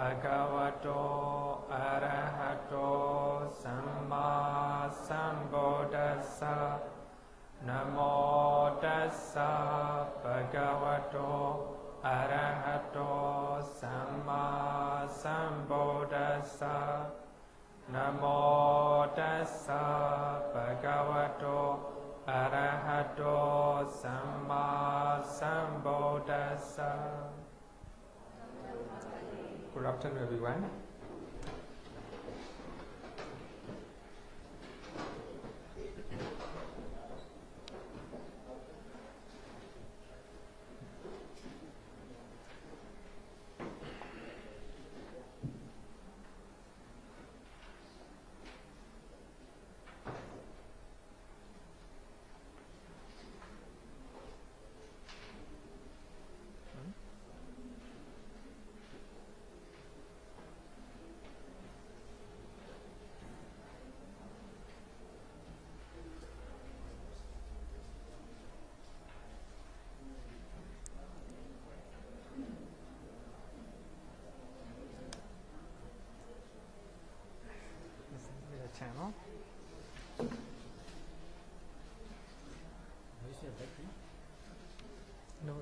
Bhagavato Arahato Samma Sambuddhassa. Namo tassa Bhagavato Arahato Samma Sambuddhassa. Namo tassa Bhagavato Arahato Samma Sambuddhassa. Good afternoon, everyone. Channel. No,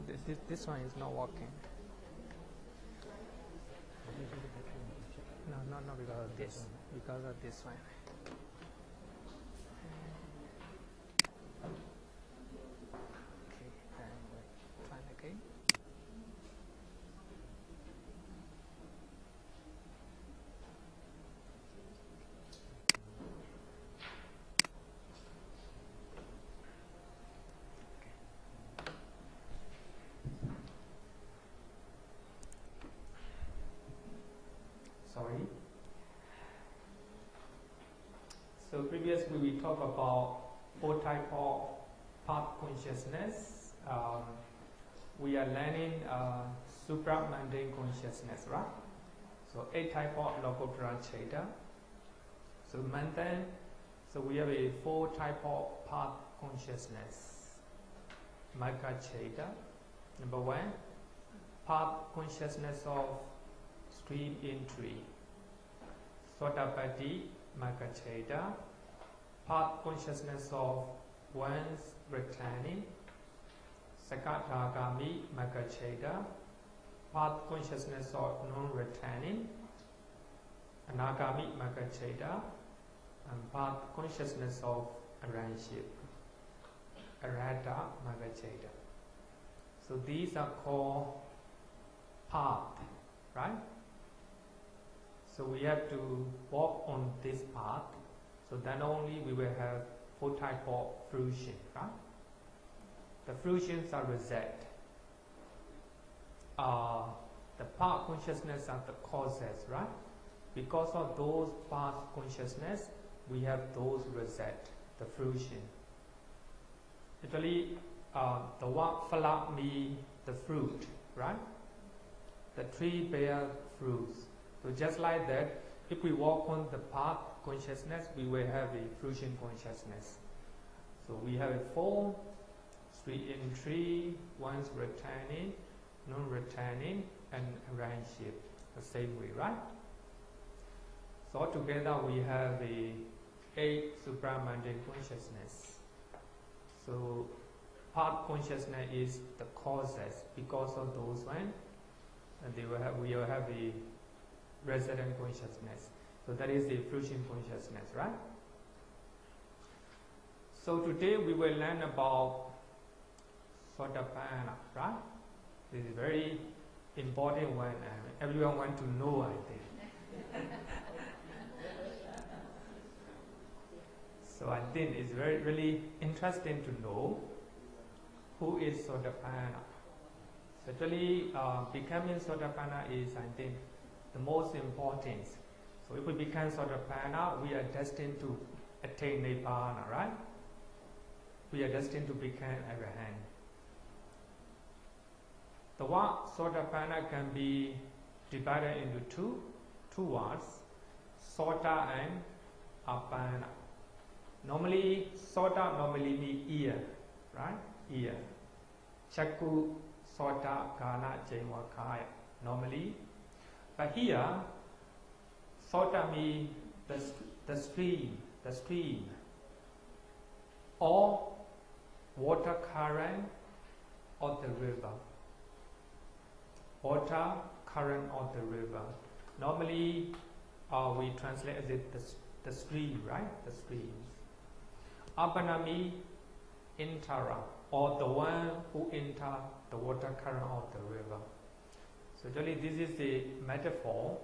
this one is not working. No, because of this. Because of this one. Okay, and try again. Sorry. So previously we talked about 4 types of path consciousness. We are learning supramundane consciousness, right? So 8 types of Lokapala Sayadaw. So mundane. So we have a 4 types of path consciousness. Magga Sayadaw. Number 1, path consciousness of stream entry. Sotapatti Magga Sayadaw, path consciousness of one's returning. Sakadagami Magga Sayadaw, path consciousness of non-returning. Anagami Magga Sayadaw, and path consciousness of arrangement. Arhata Magga Sayadaw. So these are called path, right? So we have to walk on this path. So then only we will have 4 types of fruition, right? The fruitions are reset. The path consciousness are the causes, right? Because of those path consciousness, we have those reset, the fruition. Actually, the what phala means the fruit, right? The tree bears fruits. So just like that, if we walk on the path consciousness, we will have a fruition consciousness. So we have a 4, street entry, one's returning, non-returning, and arrangement, the same way, right? So altogether we have a 8 supramundane consciousness. So path consciousness is the causes. Because of those one, and we will have a resident consciousness. So that is the fruition consciousness, right? So today we will learn about Sotapanna, right? This is a very important one. Everyone wants to know, I think. So I think it's really interesting to know who is Sotapanna. Actually, becoming Sotapanna is, I think, the most important. So if we become Sotapanna, we are destined to attain Nibbana, right? We are destined to become Arahant. The word Sotapanna can be divided into two words, Sota and Apana. Normally, Sota normally means ear, right? Ear. Chakku, Sota, Kana, Jainwa, Kaya. Normally, But here, Soda means the stream, or water current of the river. Water current of the river. Normally, we translate as it the stream, right? The streams. Apanami intara, or the one who enter the water current of the river. So actually this is the metaphor.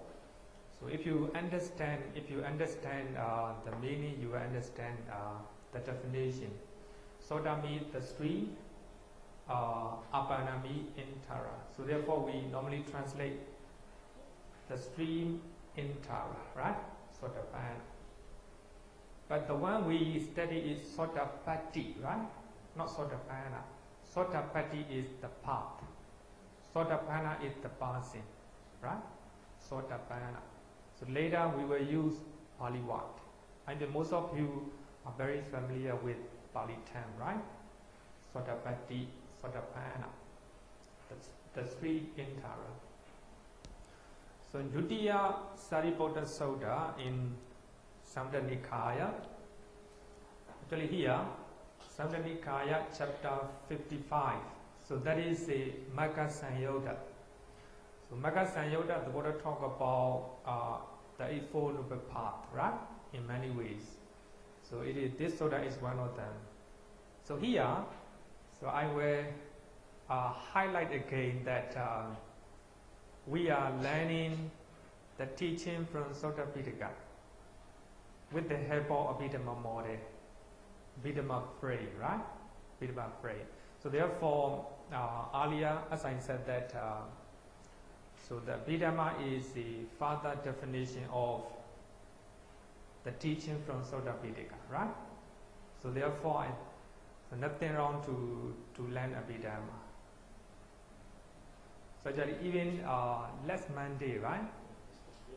So if you understand the meaning, you will understand the definition. Soda means the stream, Apanami intara. So therefore we normally translate the stream intara, right? Sotapana. But the one we study is Sotapatti, right? Not Sotapana. Sotapatti is the path. Sotapana is the passing, right? Sotapana. So later we will use Pali word. I think most of you are very familiar with Pali term, right? Sotapatti, Sotapana. The three intara. So Dutiya Sariputta Sutta in Samyutta Nikaya. Actually here, Samyutta Nikaya chapter 55. So that is the Magga Sanyutta. So Magga Sanyutta, the Buddha talk about the Eightfold Noble Path, right? In many ways. So it is, this Sutta is one of them. So here, so I will highlight again that we are learning the teaching from Sutta Pitaka with the help of Abhidhamma model, Abhidhamma phrase, right? Abhidhamma phrase. So therefore, earlier, as I said that, so the Abhidhamma is the further definition of the teaching from Sutta Pitaka, right? So therefore, so nothing wrong to learn Abhidhamma. So actually even last Monday, right?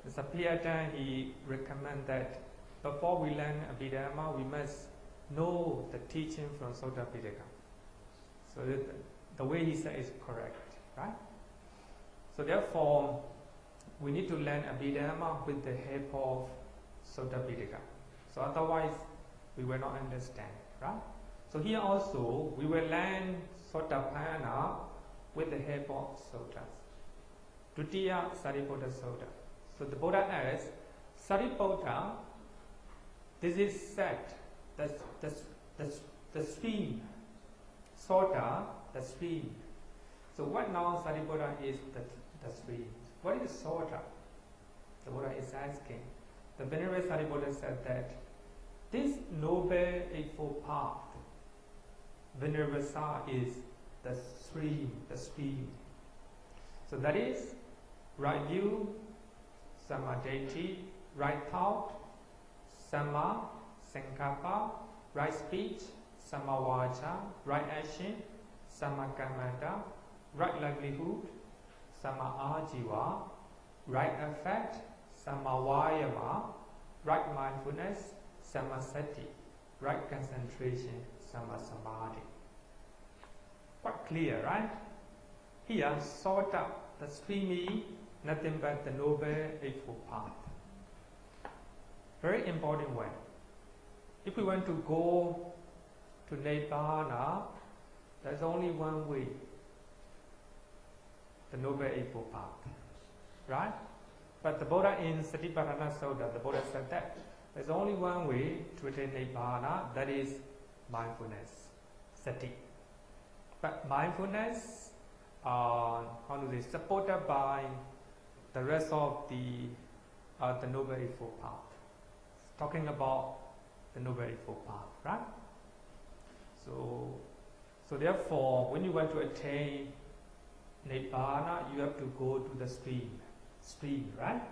The Sapiyata, he recommend that before we learn Abhidhamma, we must know the teaching from Sutta Pitaka. So the way he said is correct, right? So therefore, we need to learn Abhidhamma with the help of Sutta Pitaka. So otherwise, we will not understand, right? So here also, we will learn Sotapanna with the help of sutras. Dutiya Sariputta Sutta. So the Buddha asks, Sariputta, this is said, the stream. Sota, the stream. So what now Sariputta is the stream? What is Sota? The Buddha is asking. The Venerable Sariputta said that this Noble Eightfold Path, Venerable Sa is the stream. So that is right view, Samadhi, right thought, Sama, Sankappa, right speech, Samavacha, right action, Samakamanta, right livelihood, Samaajiva, right effect, Samavayama, right mindfulness, Samasati, right concentration, Samasamadhi. Quite clear, right? Here, Sota, the streamy, nothing but the Noble Eightfold Path. Very important one. If we want to go to Nibbana, there's only one way, the Noble Eightfold Path, right? But the Buddha in Satipatthana Sutta, the Buddha said that there's only one way to attain Nibbana, that is mindfulness, sati. But mindfulness, supported by the rest of the Noble Eightfold Path. Talking about the Noble Eightfold Path, right? So therefore, when you want to attain Nibbana, you have to go to the stream, right?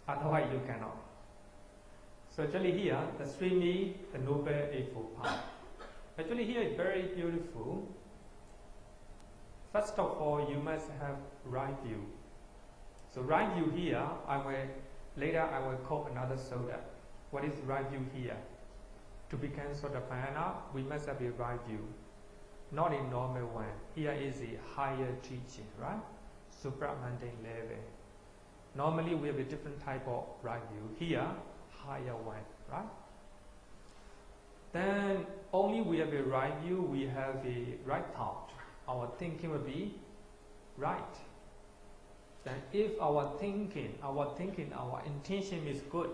Otherwise you cannot. So actually here, the stream is the Noble Eightfold Path. Actually here is very beautiful. First of all, you must have right view. So right view here, later I will quote another sutta. What is right view here? To become Sotapanna, we must have a right view. Not in normal one. Here is a higher teaching, right? Supramundane level. Normally we have a different type of right view. Here, higher one, right? Then only we have a right view, we have a right thought. Our thinking will be right. Then if our thinking, our intention is good,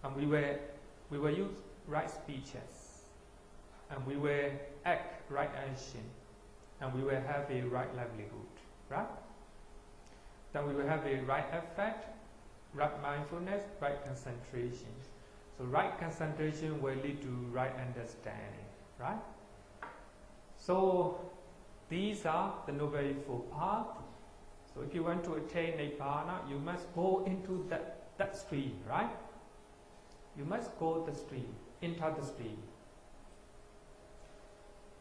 and we will use right speeches, and we will act right action, and we will have a right livelihood, right? Then we will have a right effect, right mindfulness, right concentration. So right concentration will lead to right understanding, right? So these are the Noble Eightfold Path. So if you want to attain Nibbana, you must go into that stream, right? You must go the stream, enter the stream.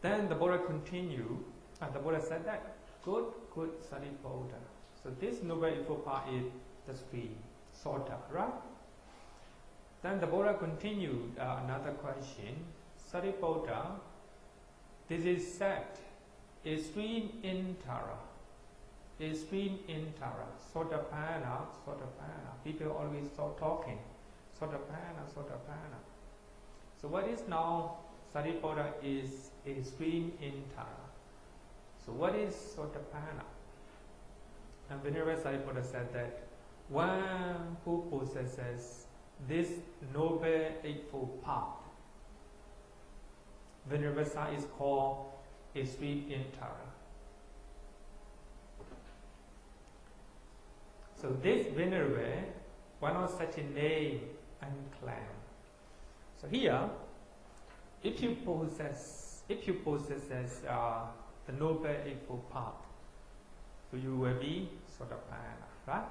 Then the Buddha continued, and the Buddha said that, good Sariputta. So this Noble Eightfold Path is the stream, sort of, right? Then the Buddha continued another question. Sariputta, this is said, a stream in Tara. A stream in Tara. Sotapanna. People always start talking. Sotapanna. So what is now Sariputta is a stream in Tara. So what is Sotapanna? And Venerable Sariputta said that one who possesses this Noble Eightfold Path, Venerable Sa is called a stream in Tara. So this Venerable, why not such a name and clan? So here, if you possess the Noble Eightfold Path, so you will be Sotapanna, right?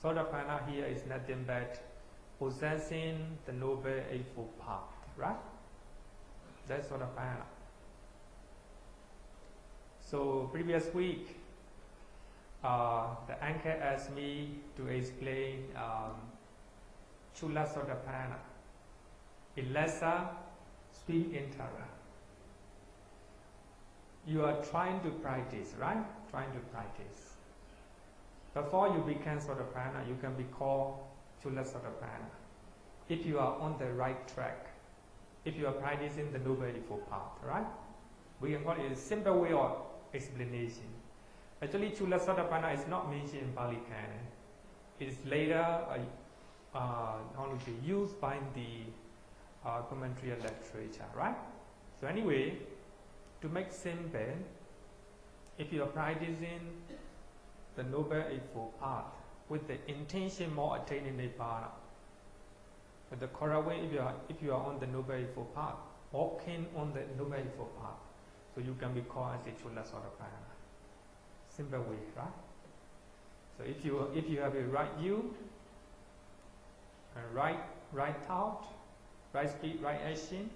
Sotapanna here is nothing but possessing the Noble Eightfold Path, right? That's Sotapanna. So previous week, the anchor asked me to explain Chula Sotapanna, a lesser stream in Tara. You are trying to practice, right? Trying to practice. Before you become Sotapanna, you can be called Chula Sotapanna. If you are on the right track, if you are practicing the Noble Eightfold Path, right? We can call it a simple way of explanation. Actually, Chula Sotapanna is not mentioned in Pali Canon. It is later only used by the commentary literature, right? So anyway, to make simple, if you are practicing the Noble Eightfold Path with the intention more attaining Nibbana, but the correct way, if you are on the Noble Eightfold Path, walking on the Noble Eightfold Path, so you can be called as a Chula Sotapanna. Simple way, right? So if you have a right view, a right thought, right speech, right action,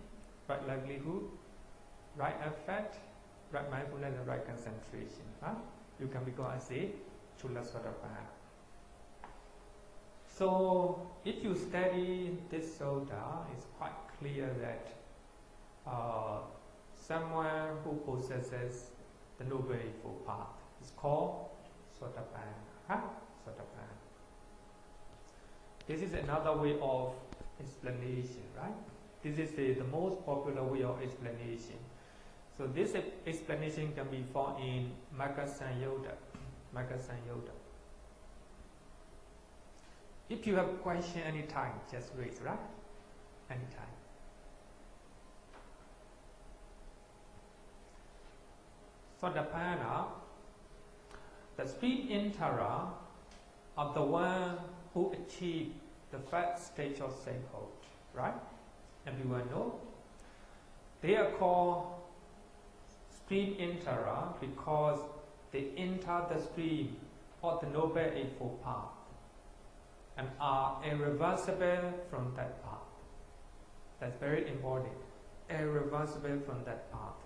right livelihood, right effect, right mindfulness, and right concentration, right? You can be called as a Chula Sotapanna. So if you study this sutta, it's quite clear that someone who possesses the Noble Eightfold Path is called Sotapanna. Huh? Sotapanna. This is another way of explanation, right? This is the most popular way of explanation. So this explanation can be found in Magga Sanyutta. If you have question anytime, just raise, right? Anytime. Sotapanna, the stream in Tara, are the one who achieve the first stage of sainthood, right? Everyone know? They are called stream in Tara because they enter the stream of the Noble Eightfold Path and are irreversible from that path. That's very important. Irreversible from that path.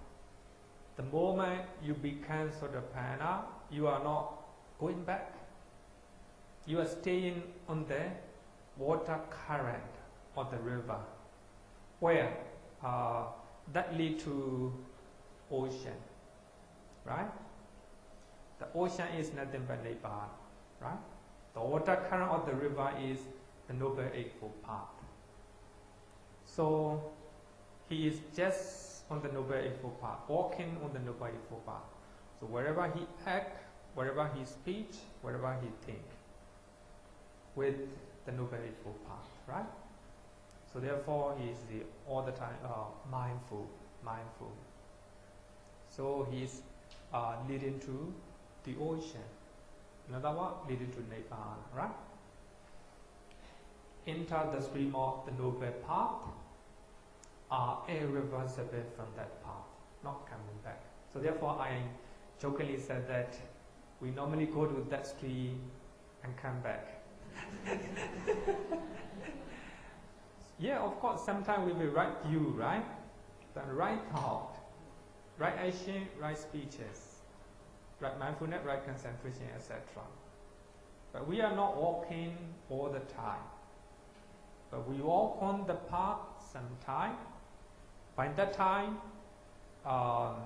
The moment you become Sotapanna, you are not going back. You are staying on the water current of the river, where that leads to ocean, right? The ocean is nothing but Nibbana, right? The water current of the river is the Noble Eightfold Path. So he is just on the Noble Eightfold Path, walking on the Noble Eightfold Path. So wherever he act, wherever he speech, wherever he think, with the Noble Eightfold Path, right? So therefore he is all the time mindful. So he is leading to the ocean. In other words, leading to Nibbana, right? Enter the stream of the noble path, are irreversible from that path, not coming back. So therefore I jokingly said that we normally go to that stream and come back. Yeah, of course, sometimes we will right view, right? The right thought, right action, right speeches, right mindfulness, right concentration, etc. But we are not walking all the time. But we walk on the path sometime. By that time, I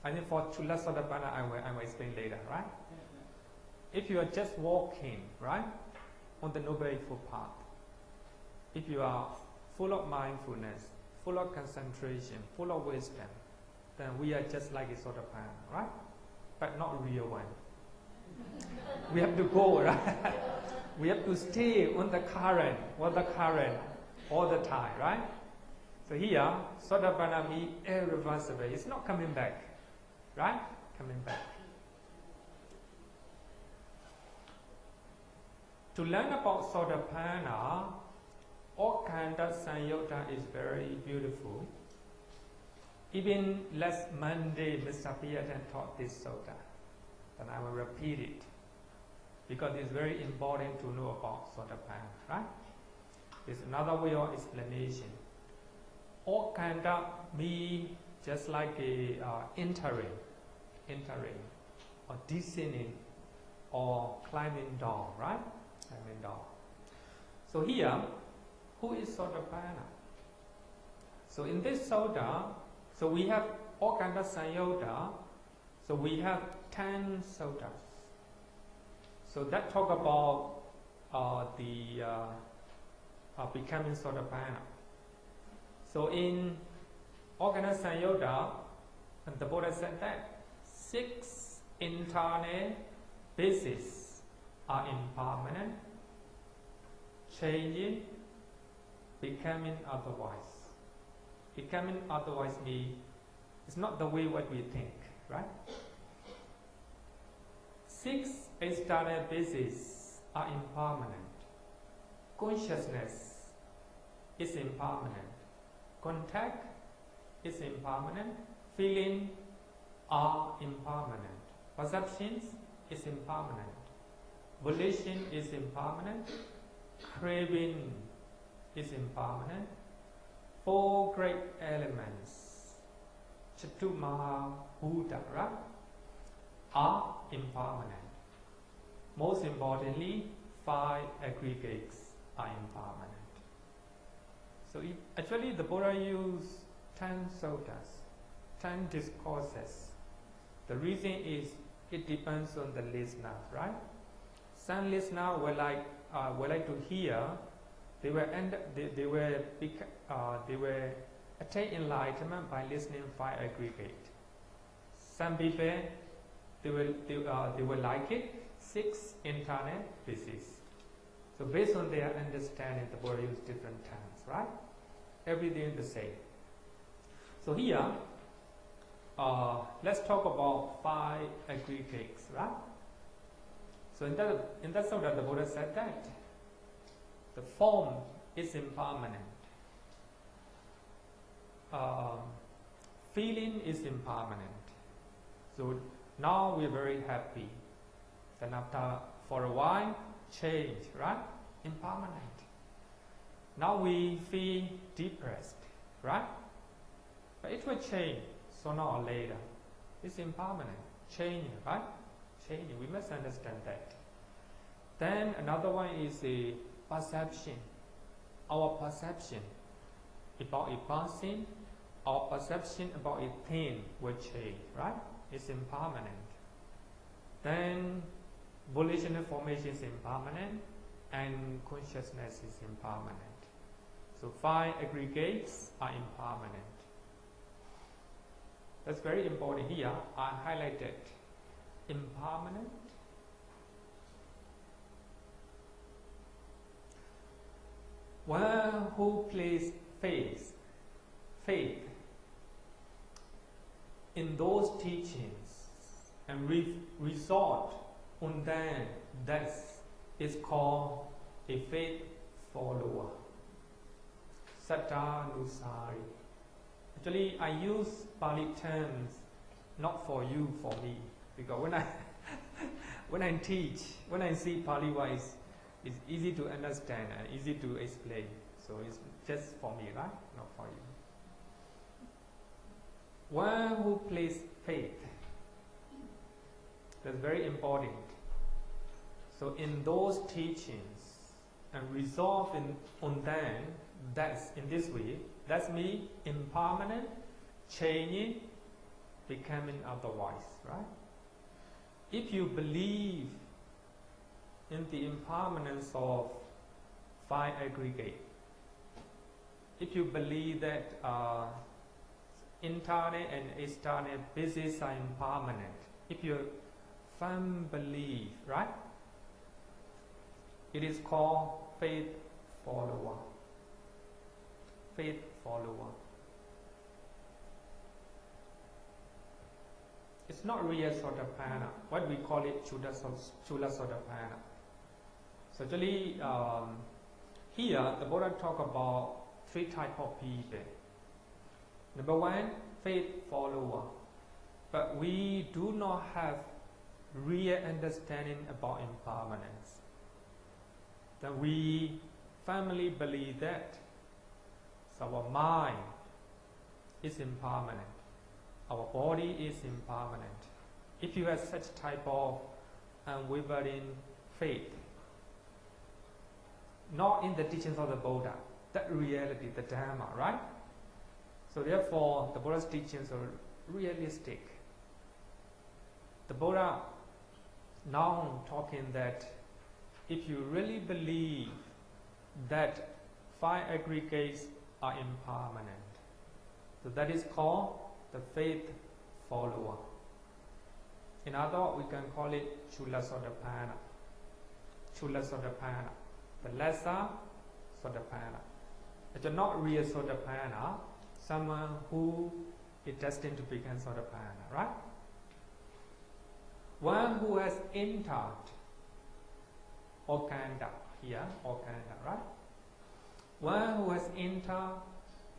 think for Chula Sodapana, I will explain later, right? If you are just walking, right, on the Noble Eightfold Path, if you are full of mindfulness, full of concentration, full of wisdom, then we are just like a Sodapana, right? But not real one. We have to go, right? We have to stay on the current, all the time, right? So here, Sodapana means irreversible. It's not coming back, right? Coming back. To learn about Sodapana, Okanda Sanyota is very beautiful. Even last Monday, Mr. Piyatan taught this sutta, and I will repeat it because it's very important to know about Sodapana, right? It's another way of explanation. Okanda means just like a entering, or descending, or climbing down, right? Climbing down. So here, who is Sodapana? So in this sutta, so we have Okanda Sanyota, so we have 10 suttas. So that talk about becoming Sodapana. So in Okanda Sanyota, the Buddha said that 6 internal bases are impermanent, changing, becoming otherwise. Becoming otherwise means it's not the way what we think, right? 6 external bases are impermanent. Consciousness is impermanent. Contact is impermanent. Feeling are impermanent. Perceptions is impermanent. Volition is impermanent. Craving is impermanent. 4 great elements, Chatumaha Bhutara, are impermanent. Most importantly, 5 aggregates are impermanent. So actually the Buddha used 10 suttas, 10 discourses. The reason is it depends on the listener, right? Some listeners would like to hear. They were attain enlightenment by listening 5 aggregate. Some people they will like it 6 internal bases. So based on their understanding, the Buddha used different terms, right? Everything the same. So here, let's talk about 5 aggregates, right? So in that sutta, the Buddha said that the form is impermanent. Feeling is impermanent. So now we're very happy. Then after for a while, change, right? Impermanent. Now we feel depressed, right? But it will change sooner or later. It's impermanent, changing, right? Changing. We must understand that. Then another one is the perception. Our perception about a person, our perception about a thing will change, right? It's impermanent. Then volitional formation is impermanent, and consciousness is impermanent. So 5 aggregates are impermanent. That's very important here. I highlighted impermanent. One who places faith in those teachings and resort on them, that is called a faith follower. Sattanusari. Actually, I use Pali terms not for you, for me, because when I teach, when I see Pali wise, it's easy to understand and easy to explain. So it's just for me, right? Not for you. One who places faith. That's very important. So in those teachings and resolve on them, that's in this way, that's me impermanent, changing, becoming otherwise, right? If you believe in the impermanence of 5 aggregate, if you believe that internal and external bases are impermanent, if you firm belief, right? It is called faith follower. Faith follower. It's not real Sotapanna. What we call it Chula Sotapanna. So actually, here the Buddha talk about 3 types of people. Number 1, faith follower. But we do not have real understanding about impermanence. Then we firmly believe that our mind is impermanent, our body is impermanent. If you have such type of unwavering faith, not in the teachings of the Buddha, that reality, the Dhamma, right? So therefore, the Buddha's teachings are realistic. The Buddha now talking that if you really believe that 5 aggregates are impermanent, so that is called the faith follower. In other words, we can call it Chula Sotapanna. Chula Sotapanna, the lesser Sotapanna. It's not real Sotapanna, someone who is destined to become Sotapanna, right? One who has entered Okanda, here, Okanda, right? One who has entered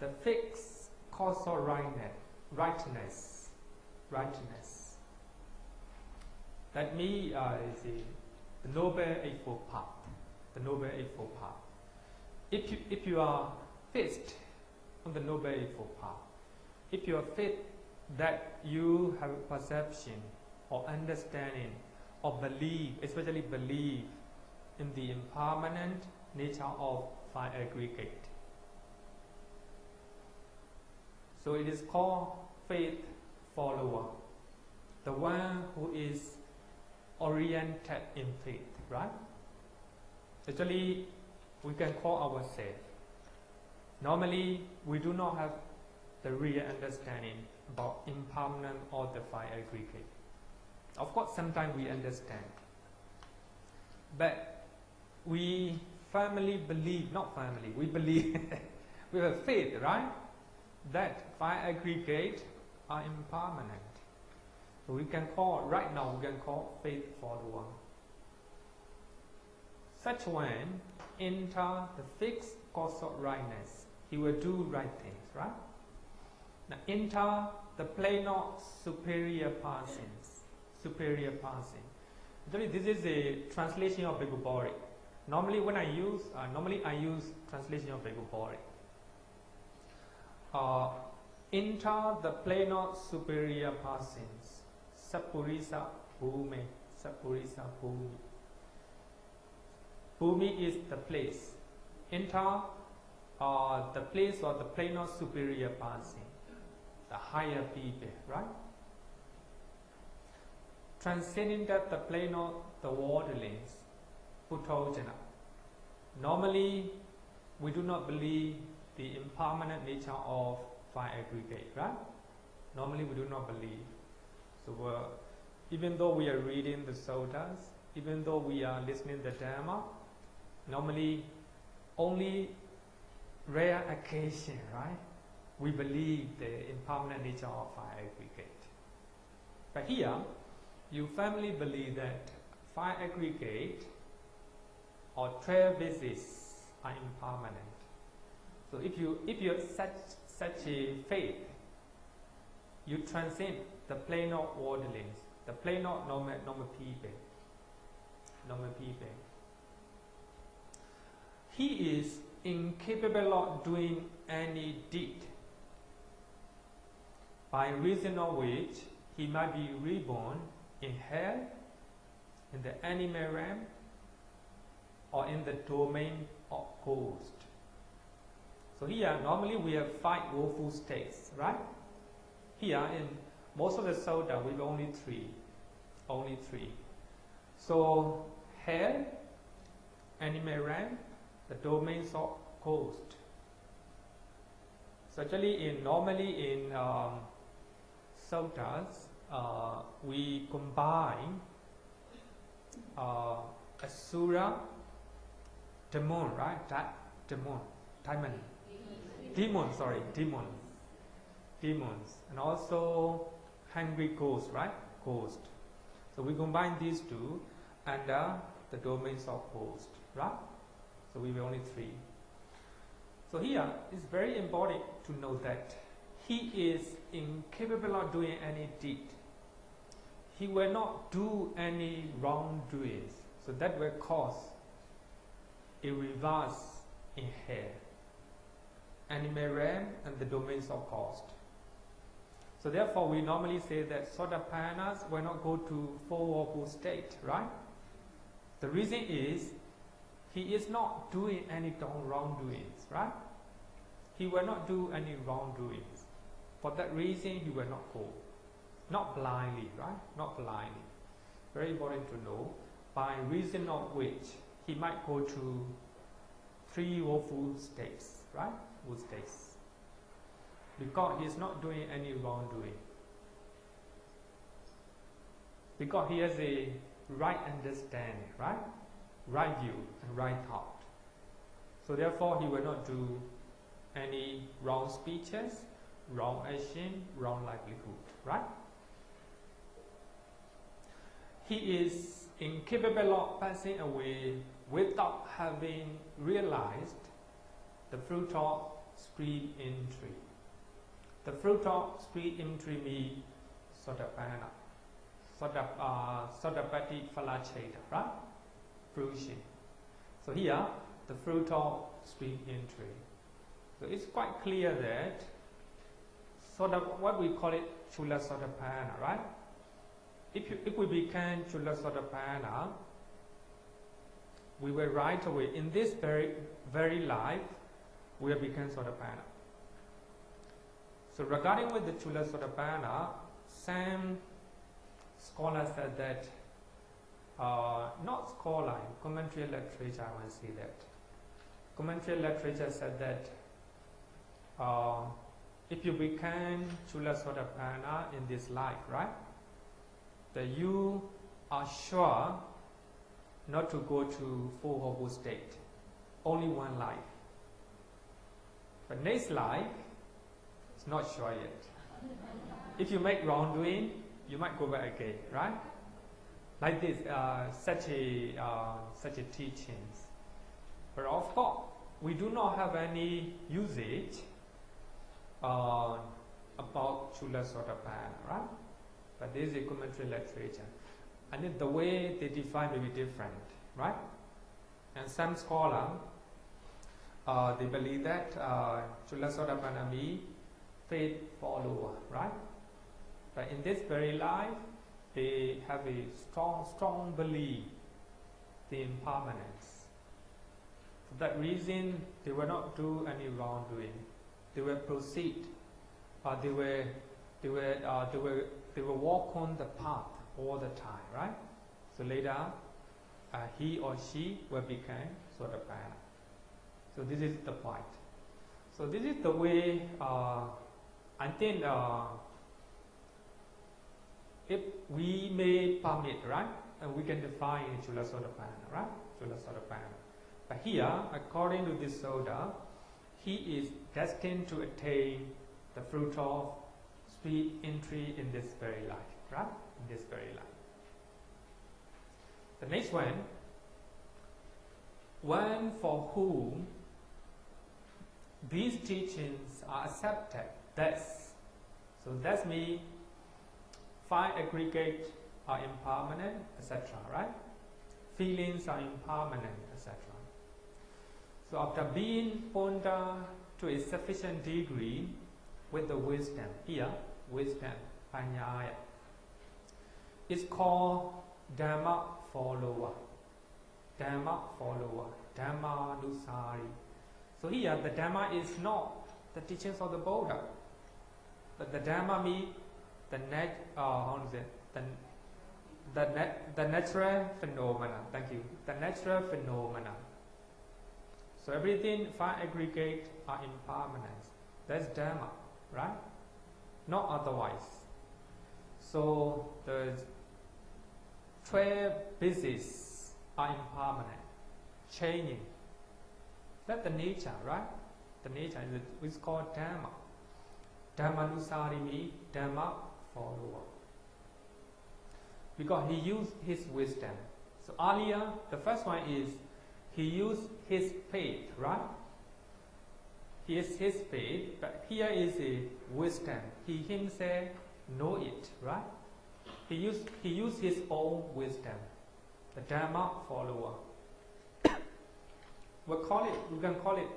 the fixed causal rightness. That means the Noble Eightfold Path. The Noble Eightfold Path. If you are fixed on the Noble Eightfold Path, if you are fixed that you have a perception or understanding or belief, especially belief in the impermanent nature of 5 aggregate. So it is called faith follower, the one who is oriented in faith, right? Actually, we can call ourselves. Normally, we do not have the real understanding about impermanent or the 5 aggregate. Of course, sometimes we understand, but we firmly believe, not firmly, we believe, we have faith, right? That 5 aggregate are impermanent. So we can call, right now, we can call faith follower. Such one enter the fixed causal rightness. He will do right things, right? Now enter the plane of superior persons. Superior person. Actually, this is a translation of Bhagavad. Normally, when I use, I use translation of Bhagavad. Enter the plane of superior persons. Sapurisa Bhumi. Sapurisa Bhumi. Bhumi is the place. Enter the place or the plane of superior person, the higher people, right? Transcending that the plane of the worldlings, Puthojana. Normally, we do not believe the impermanent nature of five aggregate, right? Normally, we do not believe. So, even though we are reading the suttas, even though we are listening to the Dhamma, normally, only rare occasion, right? We believe the impermanent nature of five aggregate. But here, you firmly believe that five aggregate or 12 bases are impermanent. So if you have such a faith, you transcend the plane of worldlings, the plane of normal people. He is incapable of doing any deed, by reason of which he might be reborn in hell, in the animal realm, or in the domain of ghost. So here, normally we have 5 woeful states, right? Here, in most of the sutta, we have only three. So, hell, animal realm, the domains of ghost. So actually, normally in suttas, we combine asura, demon, right? Demons, and also hungry ghosts, right? Ghost. So we combine these two under the domains of ghost, right? So we have only 3. So here it's very important to know that he is incapable of doing any deed. He will not do any wrongdoings. So that will cause a reverse in hell, animal realm, and the domains of ghost. So therefore, we normally say that Sotapannas will not go to 4 woeful state, right? The reason is he is not doing any wrongdoings, right? He will not do any wrongdoings. For that reason, he will not go. Not blindly, right? Not blindly. Very important to know. By reason of which he might go to 3 woeful states, right? Woeful states. Because he is not doing any wrongdoing. Because he has a right understanding, right? Right view and right thought. So therefore he will not do any wrong speeches, wrong action, wrong livelihood, right? He is incapable of passing away without having realized the fruit of spirit entry. The fruit of spirit entry means Sotapanna, Sotapatti Phalacheta, right? Fruition. So here, the fruit of spirit entry. So it's quite clear that what we call it Chula Sotapanna, right? If we become Chula Sotapanna, we will right away, in this very life, we will become Sotapanna. So regarding with the Chula Sotapanna, some scholars said that, not scholar, in commentary literature I want to say that. Commentary literature said that if you become Chula Sotapanna in this life, right, that you are sure not to go to 4 woeful state, only one life. But next life, it's not sure yet. If you make wrongdoing, you might go back again, right? Like this, such a teachings. But of course, we do not have any usage about Chula Sotapanna, right? But there is a commentary literature. And then the way they define may be different, right? And some scholars, they believe that Chula Sotapanna means faith follower, right? But in this very life, they have a strong belief in impermanence. For that reason, they will not do any wrongdoing. They will proceed. They will walk on the path all the time, right? So later, he or she will become Sotapanna. So this is the point. So this is the way I think if we may permit, right, and we can define Chula Sotapanna, right? Chula Sotapanna. But here, according to this Soda, he is destined to attain the fruit of sweet entry in this very life, right? In this very life. The next one for whom these teachings are accepted, that's, so that means five aggregate are impermanent, etc., right? Feelings are impermanent, etc. So after being pondered to a sufficient degree with the wisdom, here, wisdom, panyaya, it's called Dhamma follower, Dhamma follower, Dhamma nusari. So here the Dhamma is not the teachings of the Buddha, but the Dhamma means the the natural phenomena. Thank you. The natural phenomena. So everything five aggregate are impermanent. That's Dhamma, right? Not otherwise. So the 12 bases are impermanent, changing. That's the nature, right? The nature is called Dhamma. Dhammanusari means Dhamma follower. Because he used his wisdom. So earlier, the first one is he used his faith, right? He is his faith, but here is a wisdom. He himself know it, right? He used his own wisdom, the Dhamma follower. We can call it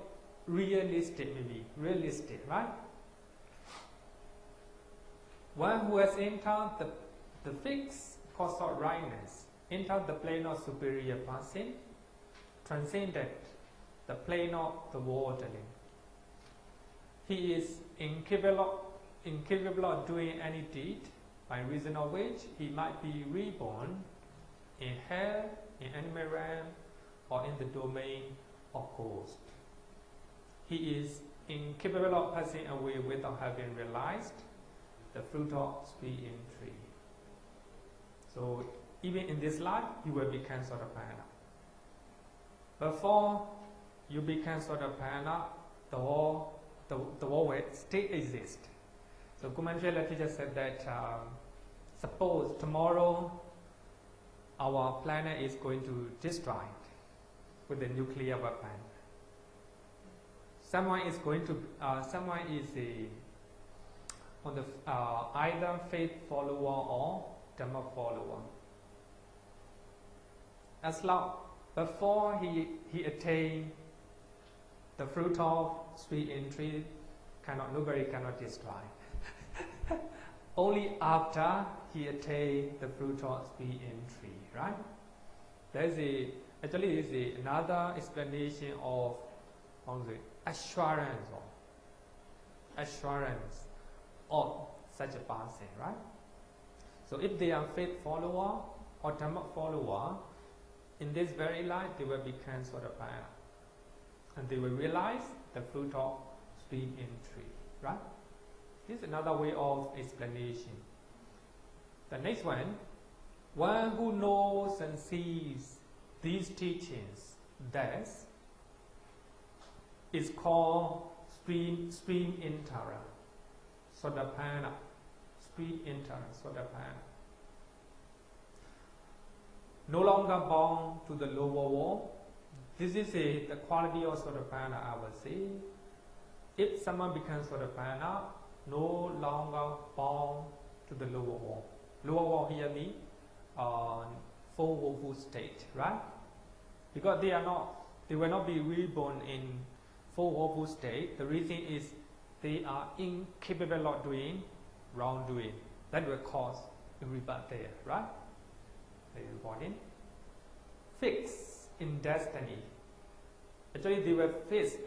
realistic, maybe realistic, right? One who has entered the fixed course of rightness, entered the plane of superior passing, transcended the plane of the worldling. He is incapable of doing any deed by reason of which he might be reborn in hell, in animal realm, or in the domain of ghost. He is incapable of passing away without having realized the fruit of sweet entry. So even in this life, you will become Sotapanna. Before you become Sotapanna, the world will still exist. So Kumanjala teacher said that suppose tomorrow our planet is going to destroy with a nuclear weapon. Someone is on the either faith follower or Dhamma follower. As long before he attained the fruit of sweet entry, nobody cannot destroy. Only after he attained the fruit of sweet entry, right? There is another explanation of assurance of such a person, right? So if they are faith follower or Dhamma follower, in this very life they will become Sotapanna, and they will realize the fruit of sweet entry, right? This is another way of explanation. The next one who knows and sees these teachings, thus is called stream entera, Sotapanna, stream entera, Sotapanna. No longer bound to the lower world. This is the quality of Sotapanna, I will say. If someone becomes Sotapanna, no longer bound to the lower world. Lower world here means full woeful state, right? Because they will not be reborn in full woeful state. The reason is they are incapable of doing wrongdoing. That will cause a rebirth there, right? Very important. Fixed in destiny. Actually, they were fixed.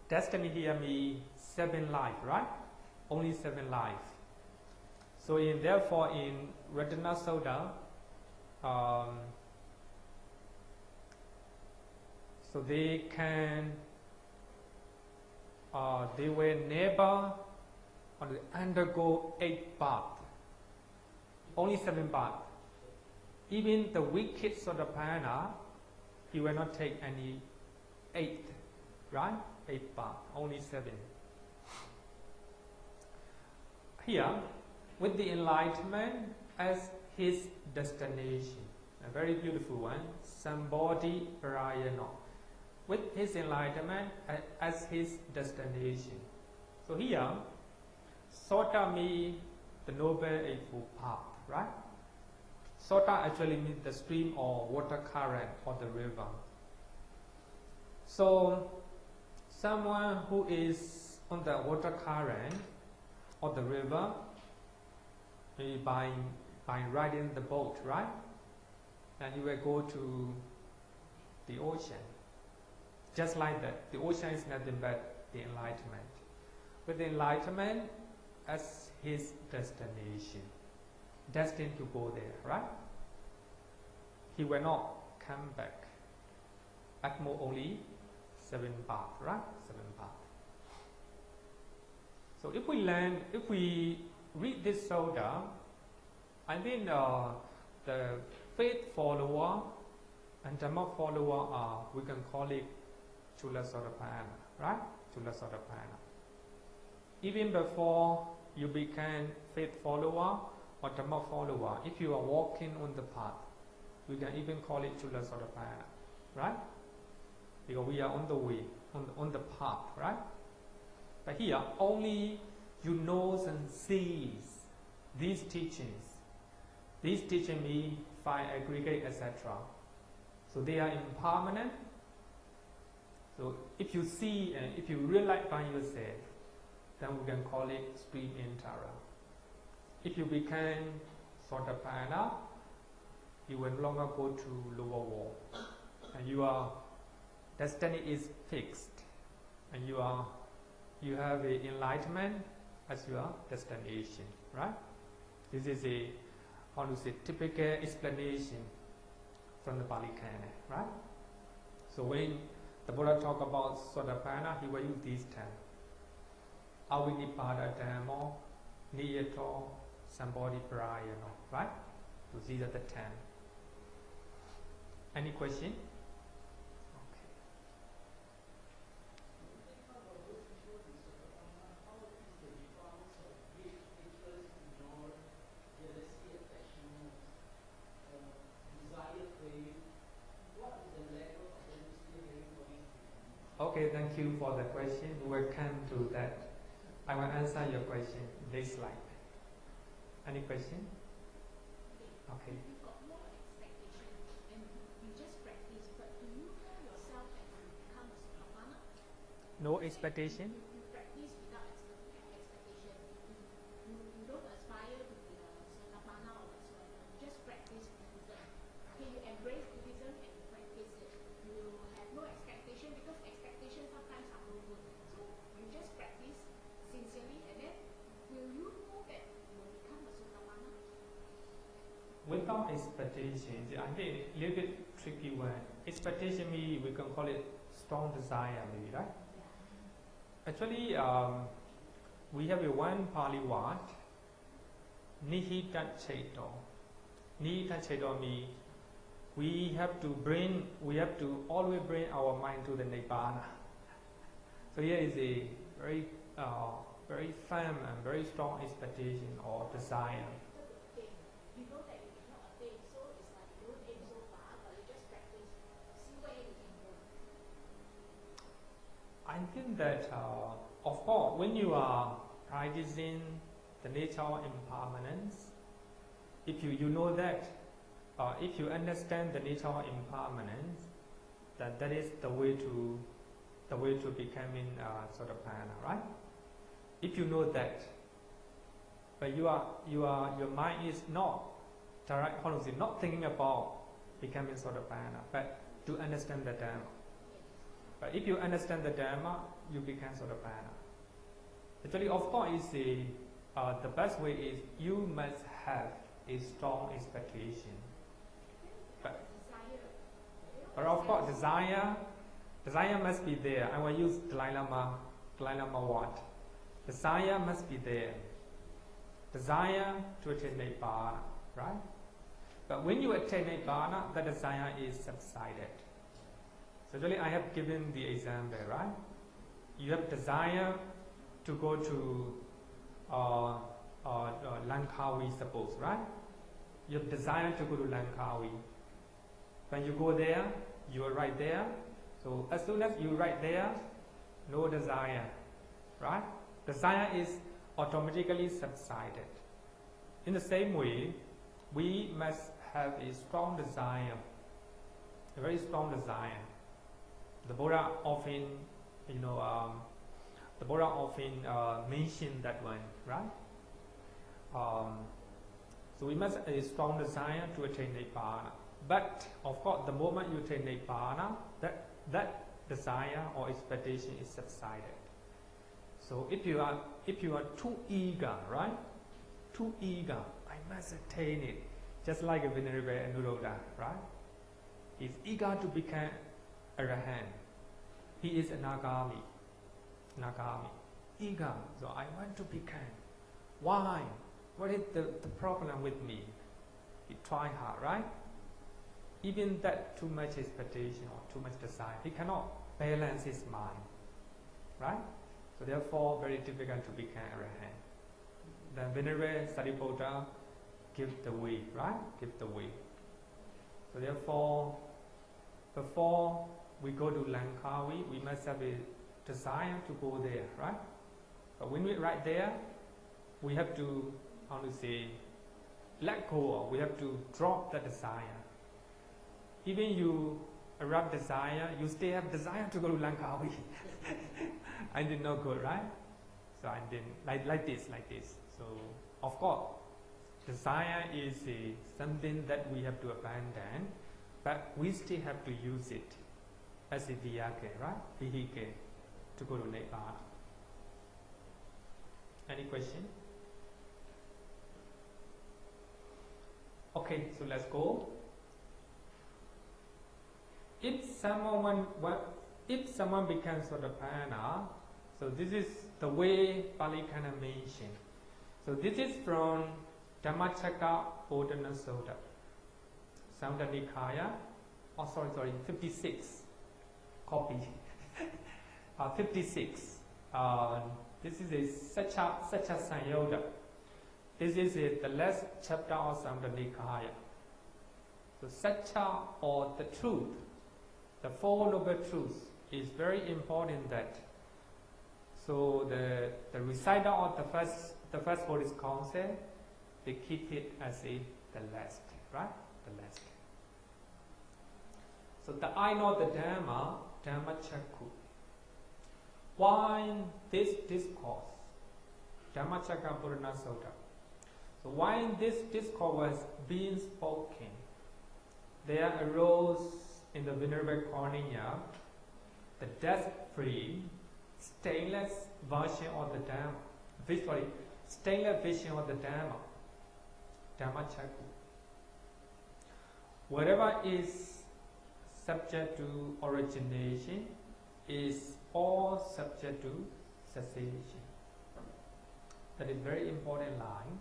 Destiny here means 7 life, right? Only 7 life. So therefore in Ratana Soda, So they can, they will never undergo 8 paths, only 7 paths. Even the wicked Sotapanna, he will not take any 8, right? 8 paths, only 7. Here, with the enlightenment as his destination, a very beautiful one, Sambodhi Parayana, with his enlightenment as his destination. So here, Sota means the Noble Eightfold Path, right? Sota actually means the stream or water current or the river. So, someone who is on the water current or the river, maybe by riding the boat, right? And he will go to the ocean. Just like that, the ocean is nothing but the enlightenment. With the enlightenment as his destination, destined to go there, right? He will not come back. At most only 7 paths, right? 7 paths. So if we read this sutta, I think the faith follower and Dhamma follower we can call it Chula Sotapanna, right? Chula Sotapanna. Even before you become faith follower or Dhamma follower, if you are walking on the path, we can even call it Chula Sotapanna, right? Because we are on the way, on the path, right? But here, only you knows and sees these teachings. These teachings mean 5 aggregate, etc. So they are impermanent. So if you see and if you realize by yourself, then we can call it stream in Tara. If you become Sotapanna, you will no longer go to lower world, and your destiny is fixed, and you have a enlightenment as your destination, right? This is a typical explanation from the Pali Canon, right? So when the Buddha talk about Sotapanna, he will use these terms: Avinipada Dhamma, Niyato, Sambodhi Parayana, right? So these are the terms. Any question? Okay, thank you for the question. We will come to that. I will answer your question this slide. Any question? Okay. You've got more expectation and you just practice, but do you know yourself that you become a Sotapanna? No expectation? You practice without expectation. You don't aspire to be a Sotapanna or whatsoever. You just practice Buddhism. Okay, you embrace Buddhism and you practice it. You have no expectation because expectations sometimes are no good. So you just practice sincerely, and then will you know that you will become a Sotapanna? Without expectation, I think a little bit tricky word. Expectation means we can call it strong desire, maybe, right? Yeah. Actually, we have a one Pali word, Nihita Cheto. Nihita Cheto means we have to always bring our mind to the Nibbana. So here is a very firm and very strong expectation or desire. You know that you cannot attain, so it's like you don't aim so far, but you just practice, see where you can go. I think that, of course, when you are practicing the nature of impermanence, if you know that, if you understand the nature of impermanence, that is the way to becoming Sotapanna, right? If you know that, but your mind is not not thinking about becoming Sotapanna, but to understand the Dhamma. But if you understand the Dhamma, you become Sotapanna. Actually, of course, the best way is you must have a strong expectation. But of course, desire Desire must be there. I will use Dalai Lama word. Desire must be there. Desire to attain Nibbana, right? But when you attain Nibbana, the desire is subsided. So really I have given the example, right? You have desire to go to Langkawi, suppose, right? You have desire to go to Langkawi. When you go there, you are right there. So as soon as you are right there, no desire, right? Desire is automatically subsided. In the same way, we must have a strong desire, a very strong desire. The Buddha often, mention that one, right? So we must have a strong desire to attain Nibbana. But of course, the moment you attain Nibbana, that desire or expectation is subsided. So if you are too eager, right? Too eager, I must attain it. Just like a Venerable Anuruddha, right? He's eager to become Arahant. He is a Nagami. Eager. So I want to become. Why? What is the problem with me? He try hard, right? Even that too much expectation or too much desire, he cannot balance his mind, right? So therefore, very difficult to become Arahant. Then Venerable Sariputta give the way, right? Give the way. So therefore, before we go to Langkawi, we must have a desire to go there, right? But when we're right there, we have to, let go, or we have to drop the desire. Even you arrive desire, you still have desire to go to Langkawi. I did not go, right? So I didn't, like this. So, of course, desire is something that we have to abandon, but we still have to use it as a vehicle, right? Vehicle to go to Nibbana. Any question? Okay, so let's go. If someone becomes Sotapanna, so this is the way Pali Kana mentioned. So this is from Dhammacakkappavattana Sutta, Samyutta Nikaya. 56 copy. 56. This is a Sacha Sanyota. This is the last chapter of Samyutta Nikaya. So Sacha, or the truth, the Four Noble Truths, is very important. That so the reciter of the first Buddhist council, they keep it as the last, right? The last. So the I know the Dhammacakku. Why this discourse, Dhammacakkappavattana Sutta? So while this discourse was being spoken, there arose in the Venerable Cornea the death-free, stainless version of the Dhamma. Stainless vision of the Dhamma, Dhammacakku. Whatever is subject to origination is all subject to cessation. That is very important line.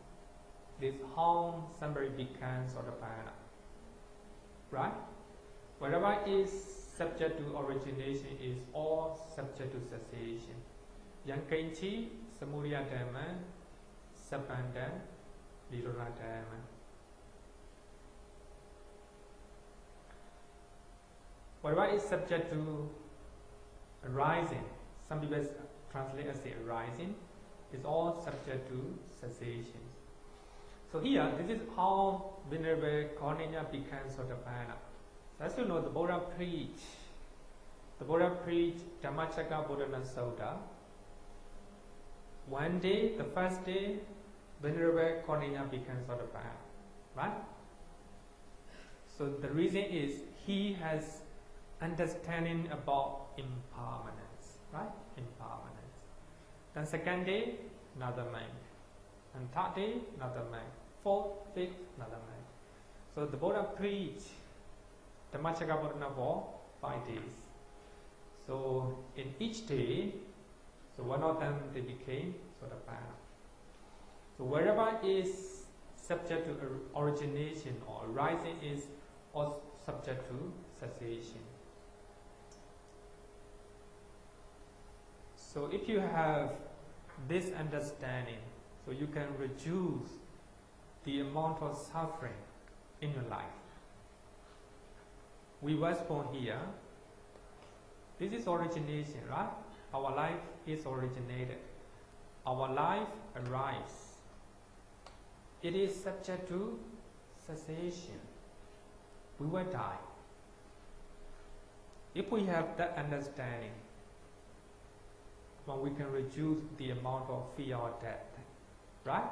This how somebody becomes Sotapanna, right? Whatever is subject to origination is all subject to cessation. Yankainchi, Samudaya Dhamma, Sabbanda, Nirodha Dhamma. Whatever is subject to arising, some people translate as arising, is all subject to cessation. So here, this is how Venerable Cornea becomes Sotapanna. So as you know, the Buddha preached Dhammacakkappavattana Sutta. One day, the first day, Venerable Cornea becomes Sotapanna, right? So the reason is he has understanding about impermanence, right? Impermanence. Then second day, another man. And third day, another man. Fourth, fifth, another man. So the Buddha preached Dhammacakkappavattana for 5 days. So in each day, so one of them they became Sotapanna. So wherever is subject to origination or arising is also subject to cessation. So if you have this understanding, so you can reduce the amount of suffering in your life. We was born here. This is origination, right? Our life is originated. Our life arrives. It is subject to cessation. We will die. If we have that understanding, well, we can reduce the amount of fear of death, right?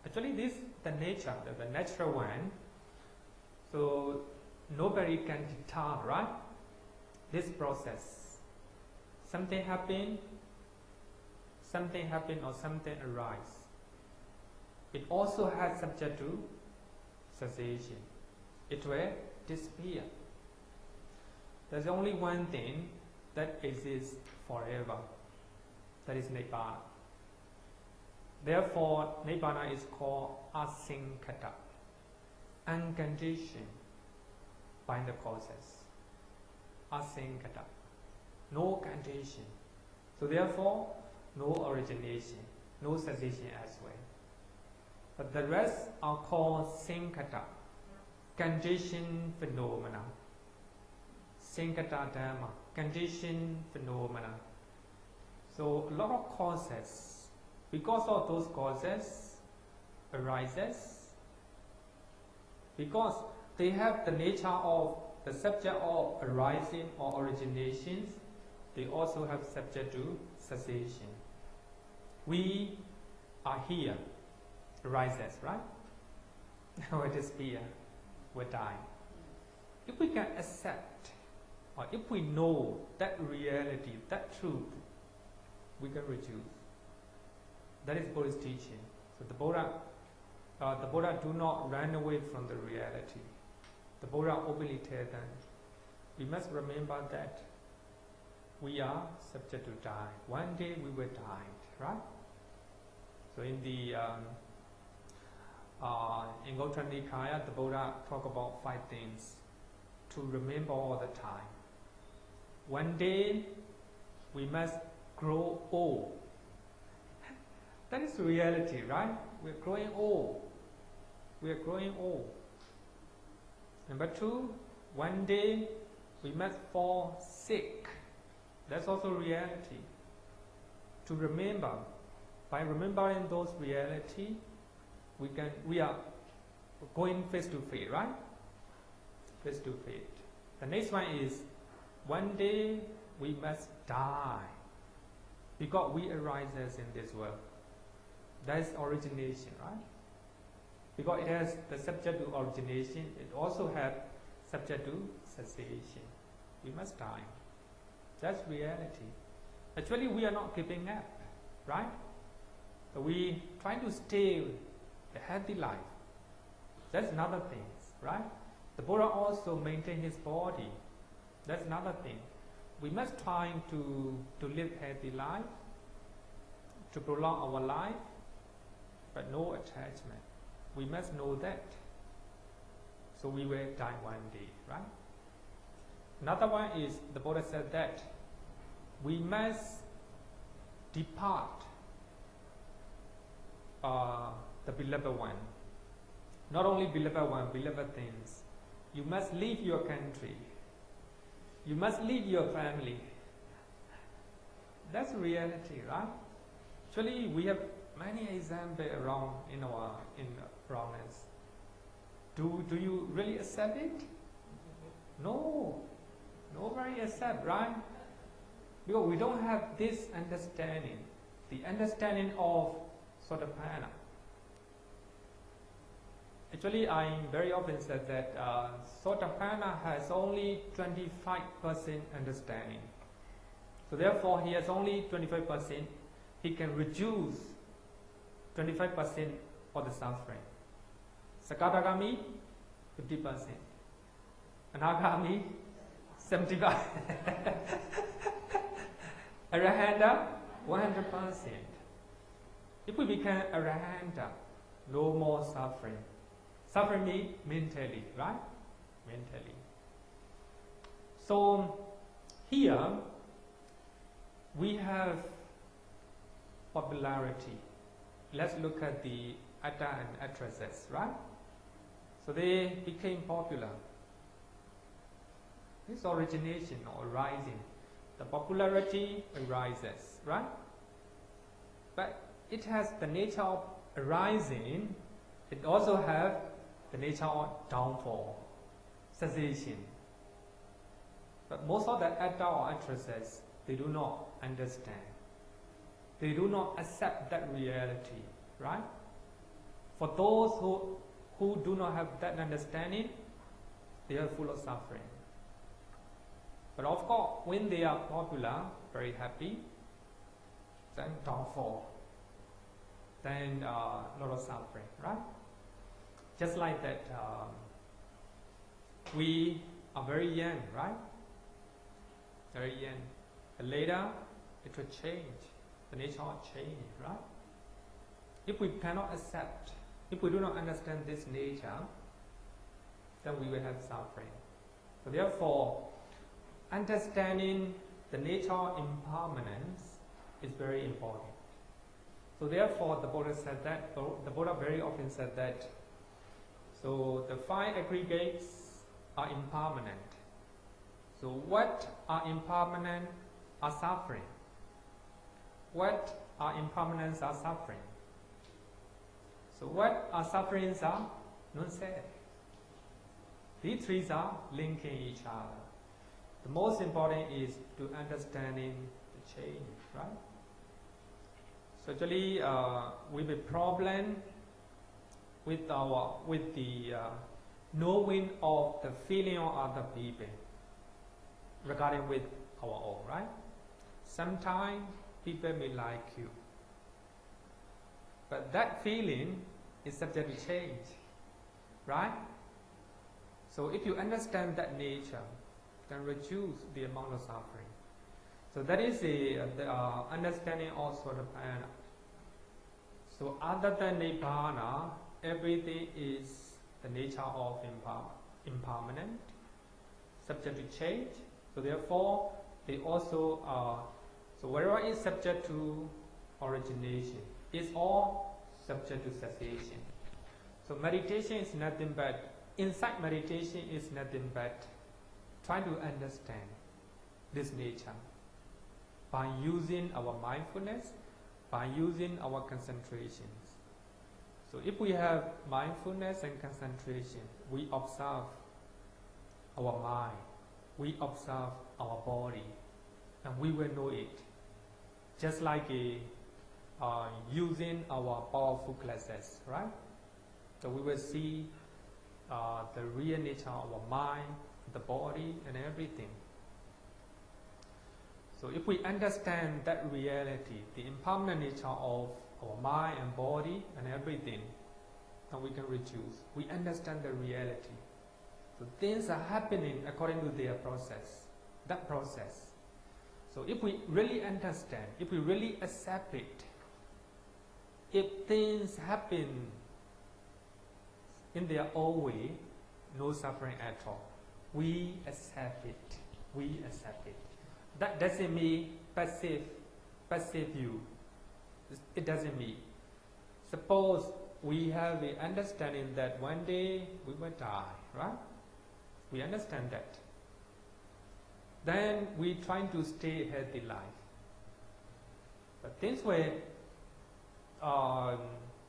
Actually, this is the nature, the natural one. So nobody can deter, right? This process. Something happen or something arise. It also has subject to cessation. It will disappear. There's only one thing that exists forever. That is Nibbana. Therefore, Nibbana is called asankata, unconditioned by the causes. Asankata, no condition. So therefore, no origination, no cessation as well. But the rest are called sankata, conditioned phenomena. Sankata Dhamma, conditioned phenomena. So a lot of causes, because of those causes arises, because they have the nature of the subject of arising or originations, they also have subject to cessation. We are here, arises, right? Now it is here, we die. If we can accept, or if we know that reality, that truth, we can reduce. That is Buddha's teaching. So the Buddha do not run away from the reality. The Buddha openly tells them, we must remember that we are subject to die. One day we will die, right? So in the in Gautama Nikaya, the Buddha talk about 5 things to remember all the time. One day we must grow old. That is reality, right? We are growing old. We are growing old. Number 2, one day we must fall sick. That's also reality. To remember, by remembering those reality, we are going face to face, right? Face to face. The next one is, one day we must die, because we arises in this world. That is origination, right? Because it has the subject to origination, it also has subject to cessation. We must die. That's reality. Actually, we are not giving up, right? So we try to stay a healthy life. That's another thing, right? The Buddha also maintain his body. That's another thing. We must try to live healthy life, to prolong our life, but no attachment. We must know that. So we will die one day, right? Another one is, the Buddha said that we must depart the beloved one. Not only beloved one, beloved things. You must leave your country. You must leave your family. That's reality, right? Actually, we have many examples around around us. Do you really accept it? No. Nobody accept, right? Because we don't have this understanding, the understanding of Sotapanna. Actually, I very often said that Sotapanna has only 25% understanding. So therefore, he has only 25%. He can reduce 25% of the suffering. Sakadagami, 50%. Anagami, 75. Arahanta, 100%. If we become Arahanta, no more suffering. Suffering means mentally, right? Mentally. So here we have popularity. Let's look at the atta and addresses, right? So they became popular. This origination or rising, the popularity arises, right? But it has the nature of arising. It also has the nature of downfall, cessation. But most of the atta or addresses, they do not understand. They do not accept that reality, right? For those who do not have that understanding, they are full of suffering. But of course, when they are popular, very happy, then downfall, then a lot of suffering, right? Just like that, we are very young, right? Very young. But later, it will change. The nature will change, right? If we cannot accept, if we do not understand this nature, then we will have suffering. So therefore, understanding the nature of impermanence is very important. So therefore, the Buddha said that, the Buddha very often said that, so the five aggregates are impermanent. So what are impermanent are suffering. What are impermanents are suffering. So what are sufferings are non-self. These three are linking each other. The most important is to understanding the change, right? So actually, we have a problem with the knowing of the feeling of other people regarding with our own, right? Sometimes people may like you, but that feeling is subject to change, right? So if you understand that nature, can reduce the amount of suffering. So that is the understanding of Sotapanna. So other than Nibbana, everything is the nature of impermanent, subject to change. So therefore, they also are, so wherever is subject to origination, is all subject to cessation. So meditation is nothing but, inside meditation is nothing but trying to understand this nature by using our mindfulness, by using our concentrations. So if we have mindfulness and concentration, we observe our mind, we observe our body, and we will know it. Just like using our powerful classes, right? So we will see the real nature of our mind, the body, and everything. So if we understand that reality, the impermanent nature of our mind and body and everything, then we can reduce. We understand the reality. So things are happening according to their process, that process. So if we really understand, if we really accept it, if things happen in their own way, no suffering at all. We accept it. We accept it. That doesn't mean passive view. It doesn't mean. Suppose we have the understanding that one day we will die, right? We understand that. Then we try to stay a healthy life. But things were,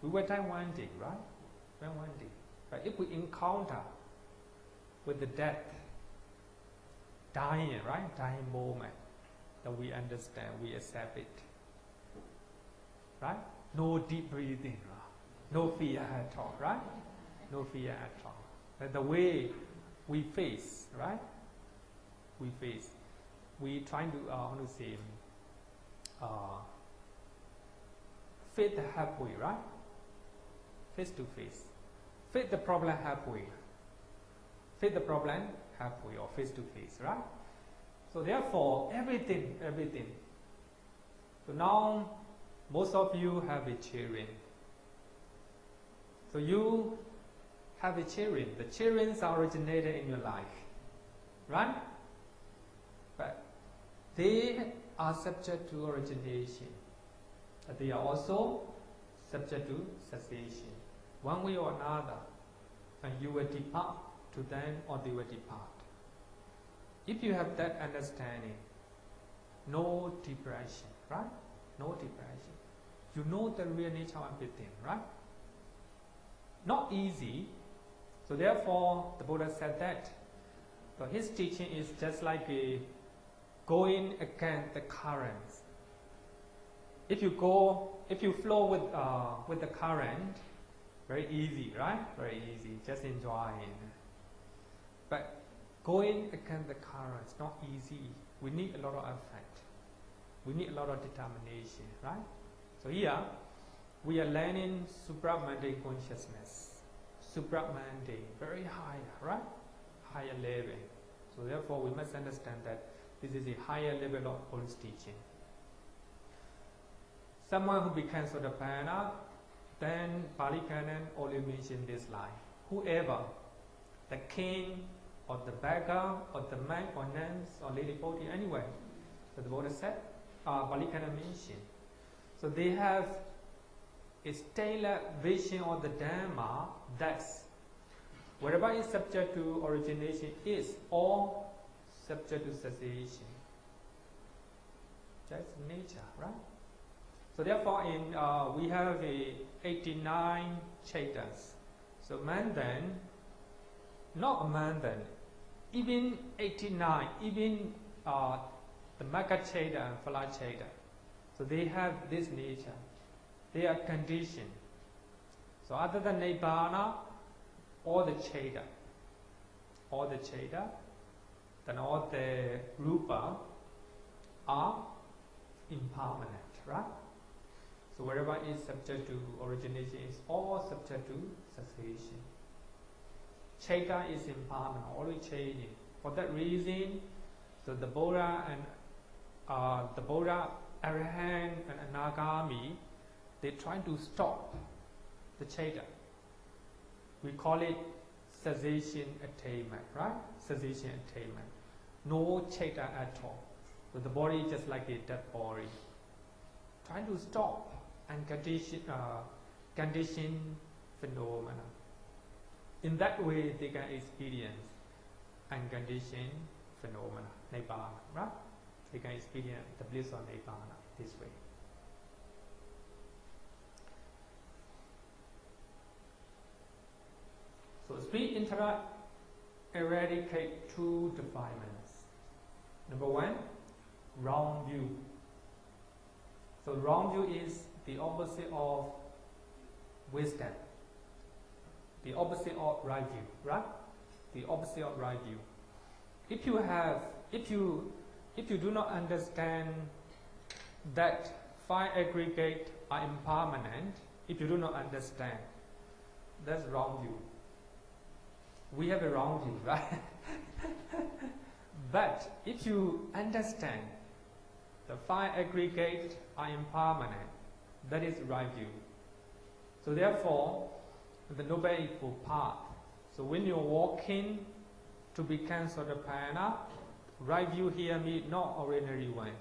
we will die one day, right? One day. But if we encounter with the death, dying, right? Dying moment, then we understand, we accept it. Right? No deep breathing, no fear at all, right? No fear at all. But the way we face, right? We face. We try to, face the halfway, right? Face to face. Face the problem halfway. Face the problem halfway or face to face, right? So therefore, everything. So now, most of you have a children. So you have a children. The children are originated in your life, right? But they are subject to origination. But they are also subject to cessation. One way or another, and you will depart to them or they will depart. If you have that understanding, no depression, right? No depression. You know the real nature of everything, right? Not easy. So therefore, the Buddha said that. So his teaching is just like a going against the currents. If you flow with the current, very easy, right? Very easy, just enjoying. But going against the currents, not easy. We need a lot of effort. We need a lot of determination, right? So here, we are learning supramundane consciousness. Supramundane, very high, right? Higher level. So therefore, we must understand that this is a higher level of Buddha's teaching. Someone who becomes Sotapanna, then Pali Canon only mention this line. Whoever, the king, or the beggar, or the monk, or nuns, or lady devotee, anyway. So the Buddha said, Pali Canon mentioned. So they have a stellar vision of the Dhamma that's whatever is subject to origination is all subject to cessation. That's nature, right? So therefore, we have 89 chaitas. So Mandan, not Mandan, even 89, even the Magga chaita and Phala chaita. So they have this nature. They are conditioned. So other than Nibbana, all the chaita, then all the rupa are impermanent, right? So wherever is subject to origination is all subject to cessation. Chaita is impermanent, always changing. For that reason, so the Buddha and Arahant and Anagami, they try to stop the chaita. We call it cessation attainment, right? Cessation attainment. No chaita at all. So the body is just like a dead body. Trying to stop and condition phenomena. In that way, they can experience unconditioned phenomena, Nibbana, right? They can experience the bliss of Nibbana this way. So speed interact eradicate two defilements. Number one, wrong view. So wrong view is the opposite of wisdom. The opposite of right view, right? The opposite of right view. If you do not understand that five aggregate are impermanent, if you do not understand, that's wrong view. We have a wrong view, right? But if you understand the five aggregate are impermanent, that is right view. So therefore, the Noble Eightfold Path. So when you're walking to become Sotapanna, right view here means not ordinary one.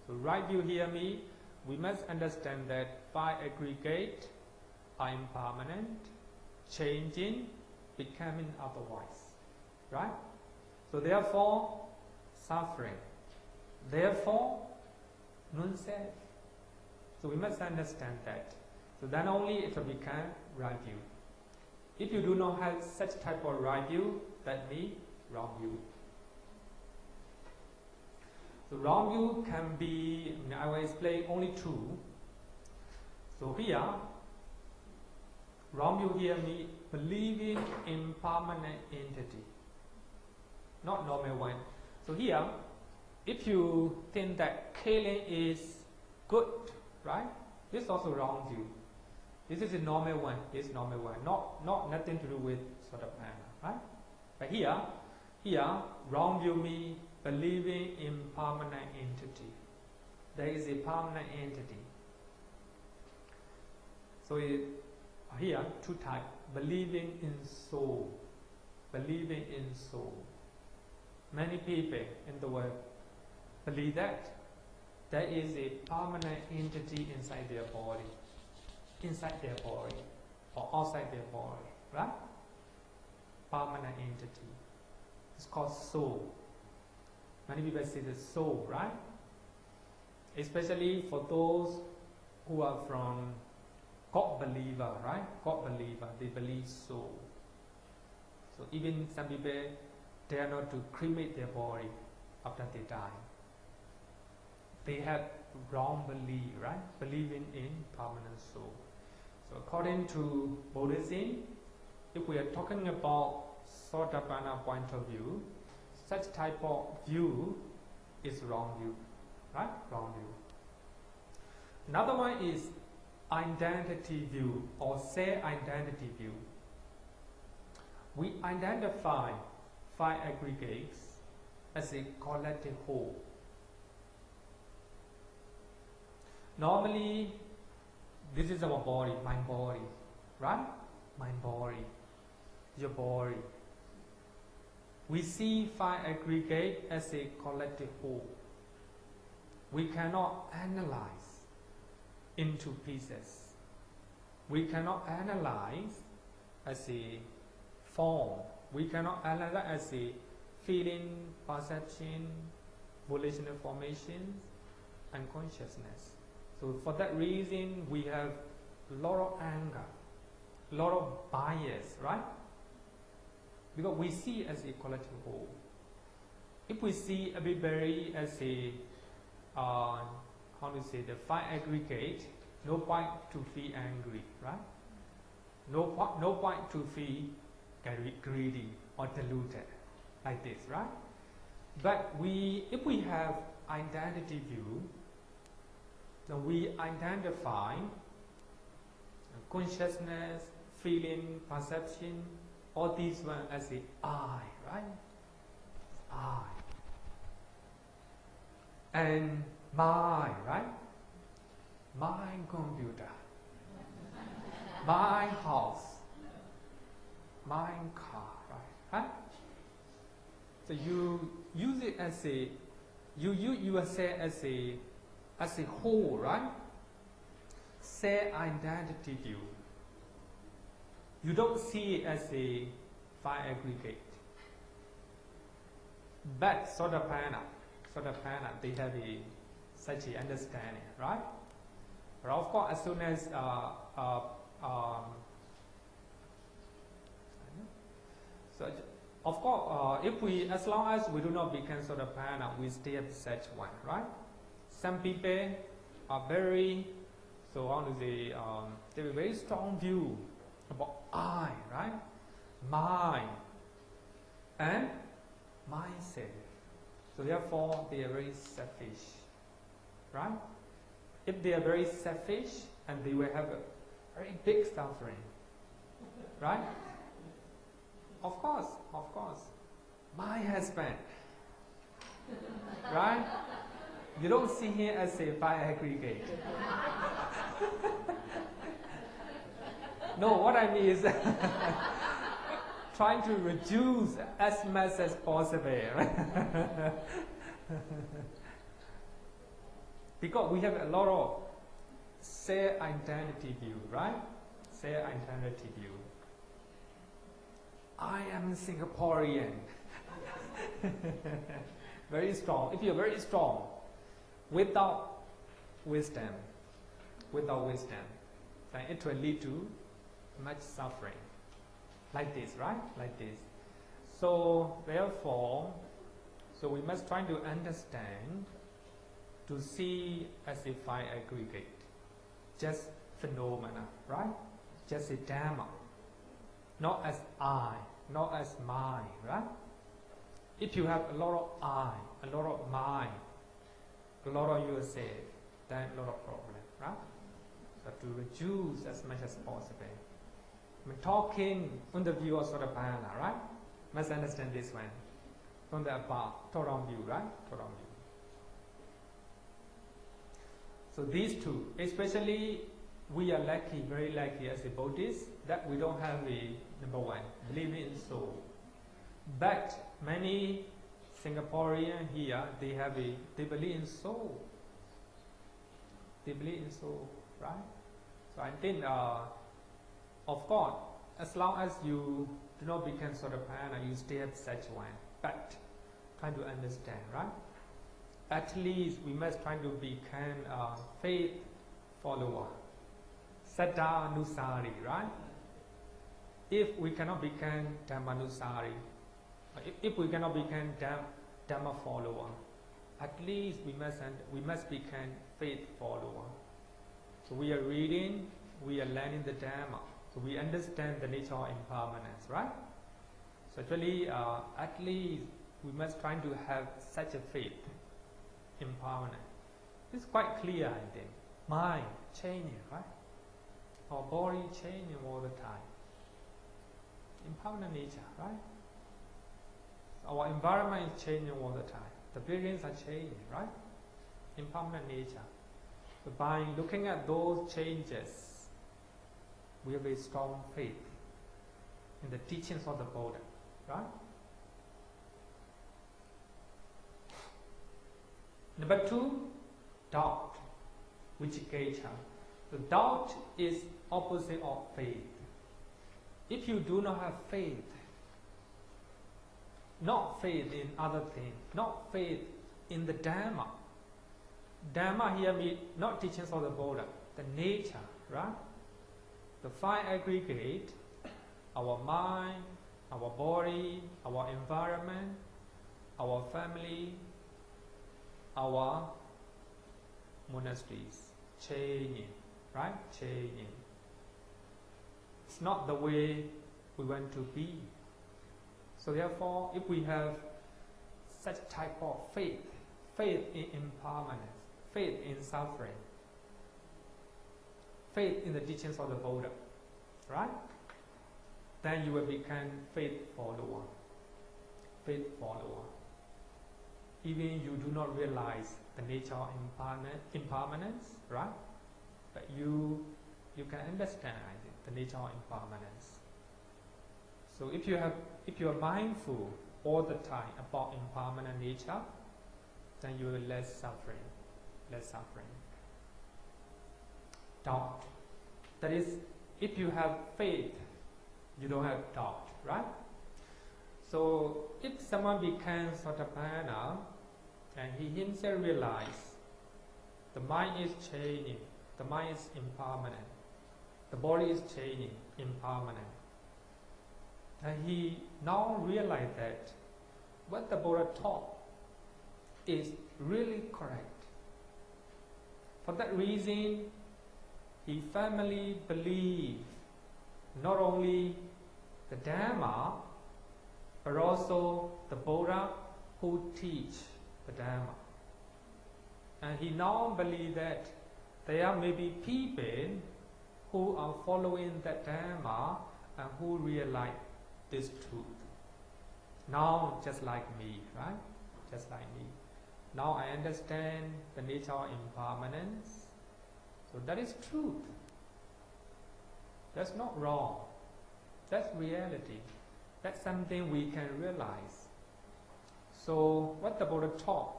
So right view here means we must understand that five aggregate are impermanent, changing, becoming otherwise. Right? So therefore, suffering. Therefore, non-self. So we must understand that. So then only it will become right view. If you do not have such type of right view, that means wrong view. So wrong view can be, I will explain only two. So here, wrong view here means believing in permanent entity, not normal one. So here, if you think that killing is good, right? This is also wrong view. This is a normal one. This is normal one. Not nothing to do with Sotapanna, right? But here, wrong view means believing in permanent entity. There is a permanent entity. So here, two types. Believing in soul. Believing in soul. Many people in the world believe that there is a permanent entity inside their body. Inside their body or outside their body, right? Permanent entity. It's called soul. Many people say the soul, right? Especially for those who are from God believer, right? God believer, they believe soul. So even some people dare not to cremate their body after they die. They have wrong belief, right? Believing in permanent soul. So according to Buddhism, if we are talking about Sotapanna point of view, such type of view is wrong view, right? Wrong view. Another one is identity view or self-identity view. We identify five aggregates as a collective whole. Normally, this is our body, mind body, right? Mind body, your body. We see five aggregates as a collective whole. We cannot analyze into pieces. We cannot analyze as a form. We cannot analyze as a feeling, perception, volitional formation, and consciousness. So for that reason, we have a lot of anger, a lot of bias, right? Because we see as a collective whole. If we see everybody as a, the five aggregate, no point to feel angry, right? No point to feel greedy or deluded, like this, right? But if we have identity view, then we identify consciousness, feeling, perception, all these one as the I, right? I. And my, right? My computer, my house, my car, right? So you use it as a, you are say as a whole, right? Say identity view. You don't see it as a five aggregate. But Sotapanna, they have such a understanding, right? But of course, as soon as as long as we do not become Sotapanna, we stay at such one, right? Some people are very, they have a very strong view about I, right? Mine and myself. So therefore, they are very selfish, right? If they are very selfish, and they will have a very big suffering, right? Of course. My husband, right? You don't see him as a five aggregate. No, what I mean is trying to reduce as much as possible. Because we have a lot of self-identity view, right? Self-identity view. I am Singaporean. Very strong. If you're very strong, without wisdom, then it will lead to much suffering. Like this, right? Like this. So therefore, we must try to understand, to see as a five aggregate, just phenomena, right? Just a Dhamma, not as I, not as mine, right? If you have a lot of I, a lot of mine, a lot of yourself, then a lot of problem, right? So to reduce as much as possible. I mean, talking on the view of Sotapanna, right? Must understand this one. from the above, top-down view, right? Top-down view. So these two, especially we are lucky, very lucky as a Buddhist, that we don't have a number one, believing in soul. But many Singaporeans here, they believe in soul. They believe in soul, right? So I think, of course, as long as you do not become Sotapanna, you still have such one. But trying to understand, right? At least we must try to become a faith follower. Saddha Anusari, right? If we cannot become Dhamma Anusari, if we cannot become Dhamma follower, at least we must become faith follower. So we are reading, we are learning the Dhamma, so we understand the nature of impermanence, right? So actually, at least we must try to have such a faith, impermanent. It's quite clear, I think. Mind changing, right? Our body changing all the time. Impermanent nature, right? Our environment is changing all the time. The buildings are changing, right? Impermanent nature. So by looking at those changes, we have a strong faith in the teachings of the Buddha, right? Number two, doubt, vicikkecha. The doubt is opposite of faith. If you do not have faith, not faith in other things, not faith in the Dhamma. Dhamma here means not teachings of the Buddha, the nature, right? The five aggregate, our mind, our body, our environment, our family, our monasteries, changing, right? Changing. It's not the way we want to be. So therefore, if we have such type of faith, faith in impermanence, faith in suffering, faith in the teachings of the Buddha, right? Then you will become faith follower. Faith follower. Even you do not realize the nature of impermanence, right? But you can understand the nature of impermanence. So if you are mindful all the time about impermanent nature, then you will less suffering. Doubt. That is, if you have faith, you don't have doubt, right? So if someone becomes Sotapanna and he himself realizes the mind is changing, the mind is impermanent, the body is changing, impermanent, and he now realizes that what the Buddha taught is really correct. For that reason, he firmly believes not only the Dhamma, but also the Buddha who teach the Dhamma. And he now believes that there may be people who are following that Dhamma and who realize this truth. Now, just like me, right? Just like me. Now I understand the nature of impermanence. So that is truth. That's not wrong. That's reality. That's something we can realize. So what the Buddha taught,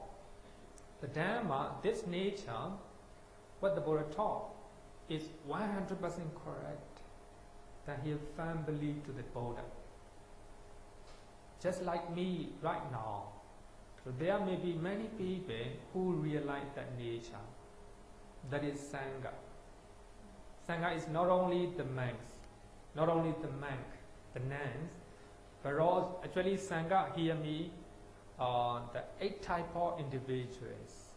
the Dhamma, this nature, what the Buddha taught is 100% correct. That he firmly believed to the Buddha. Just like me right now. So there may be many people who realize that nature. That is Sangha. Sangha is not only the monks, not only the monk, the nuns, but also actually Sangha here means the 8 type of individuals.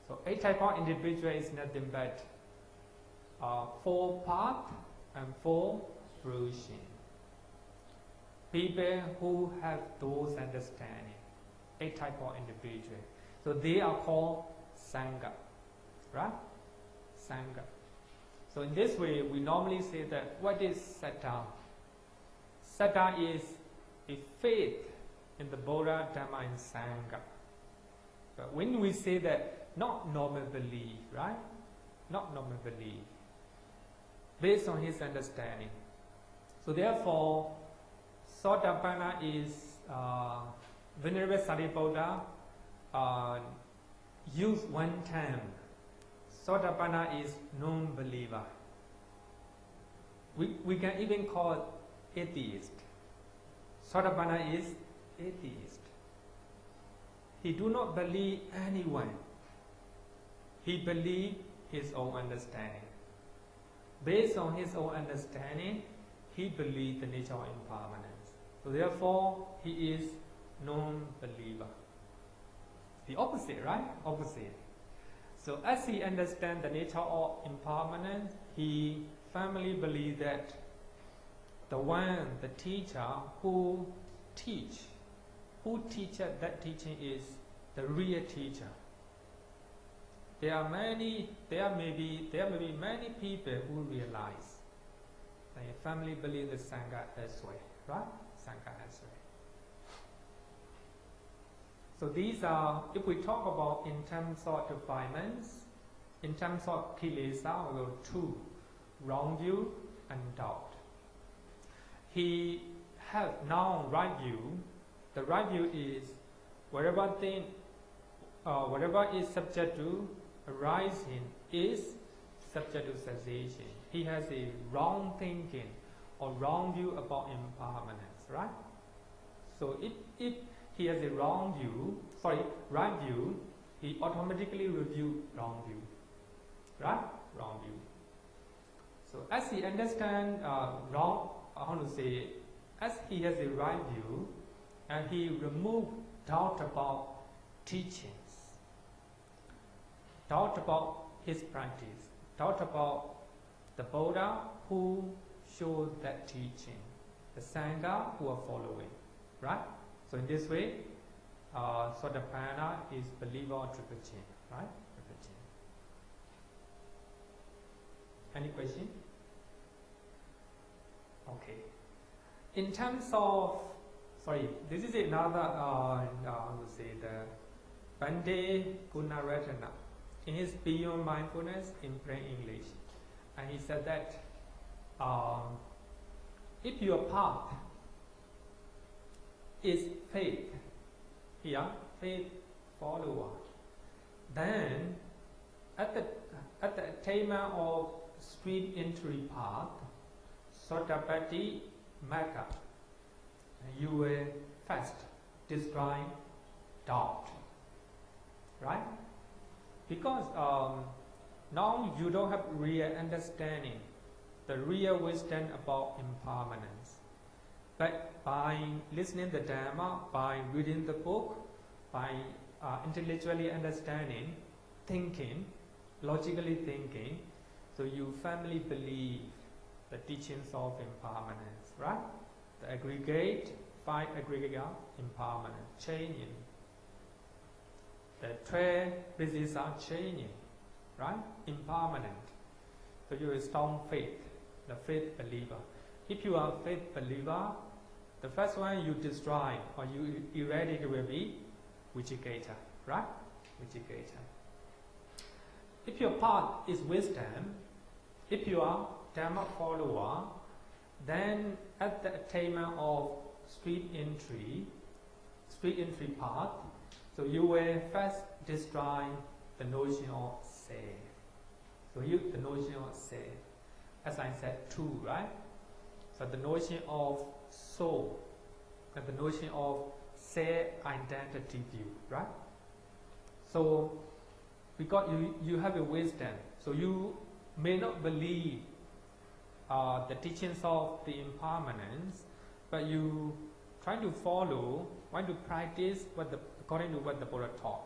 So 8 type of individuals is nothing but 4 paths and 4 fruition. People who have those understanding, 8 type of individuals. So they are called Sangha, right? Sangha. So in this way, we normally say that what is Saddha? Saddha is a faith in the Buddha, Dhamma and Sangha. But when we say that, not normal belief, right? Not normal belief, based on his understanding. So therefore, Sotapanna is Venerable Sariputta used one term. Sotapanna is non-believer. We can even call it atheist. Sotapanna is atheist. He do not believe anyone. He believe his own understanding. Based on his own understanding, he believes the nature of impermanence. So therefore, he is non-believer. The opposite, right? Opposite. So as he understands the nature of impermanence, he firmly believes that the one, the teacher who teaches that teaching is the real teacher. There may be many people who realize they firmly believe the Sangha as well, right? Sangha as well. So these are, if we talk about in terms of defilements, in terms of kilesa, we go two, wrong view and doubt. He has now right view. The right view is whatever is subject to arising is subject to cessation. He has a wrong thinking or wrong view about impermanence, right? So if he has a right view, he automatically review wrong view, right? Wrong view. So as he understands as he has a right view, and he remove doubt about teachings, doubt about his practice, doubt about the Buddha who showed that teaching, the Sangha who are following, right? So in this way, Sotapanna is believer or triple chain, right? Triple chain. Any question? Okay. In terms of, this is another, the Bande Gunaratana in his Beyond Mindfulness in plain English. And he said that if your path is faith, faith follower, then at the attainment of street entry path, Sotapatti Magga, you will first destroy doubt, right? Because now you don't have real understanding, the real wisdom about impermanence. But by listening to the Dhamma, by reading the book, by intellectually understanding, thinking, logically thinking, so you firmly believe the teachings of impermanence, right? The five aggregate impermanence, changing. The 12 bases are changing, right? Impermanent. So you are strong faith, the faith believer. If you are a faith believer, the first one you destroy or you eradicate will be Viciketa, right? Viciketa. If your path is wisdom, if you are Dhamma follower, then at the attainment of street entry path, so you will first destroy the notion of self. So the notion of self, as I said, two, right? So the notion of soul and the notion of self-identity view, right? So because you have a wisdom, so you may not believe the teachings of the impermanence, but you try to follow, want to practice according to what the Buddha taught.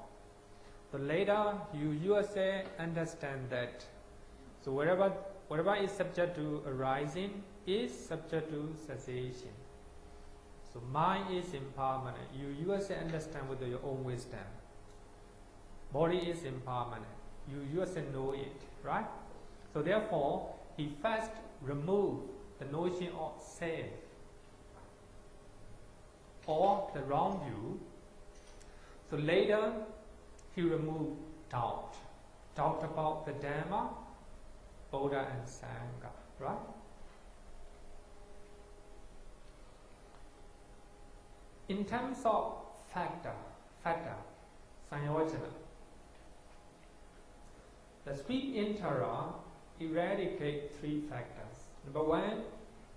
So later you yourself understand that. So whatever is subject to arising is subject to cessation. So mind is impermanent. You yourself understand with your own wisdom. Body is impermanent. You yourself know it, right? So therefore, he first removed the notion of self. or the wrong view. So later he removed doubt about the Dhamma, Buddha and Sangha, right? In terms of factor, Sanyojana, the sweet intera eradicate three factors. Number one,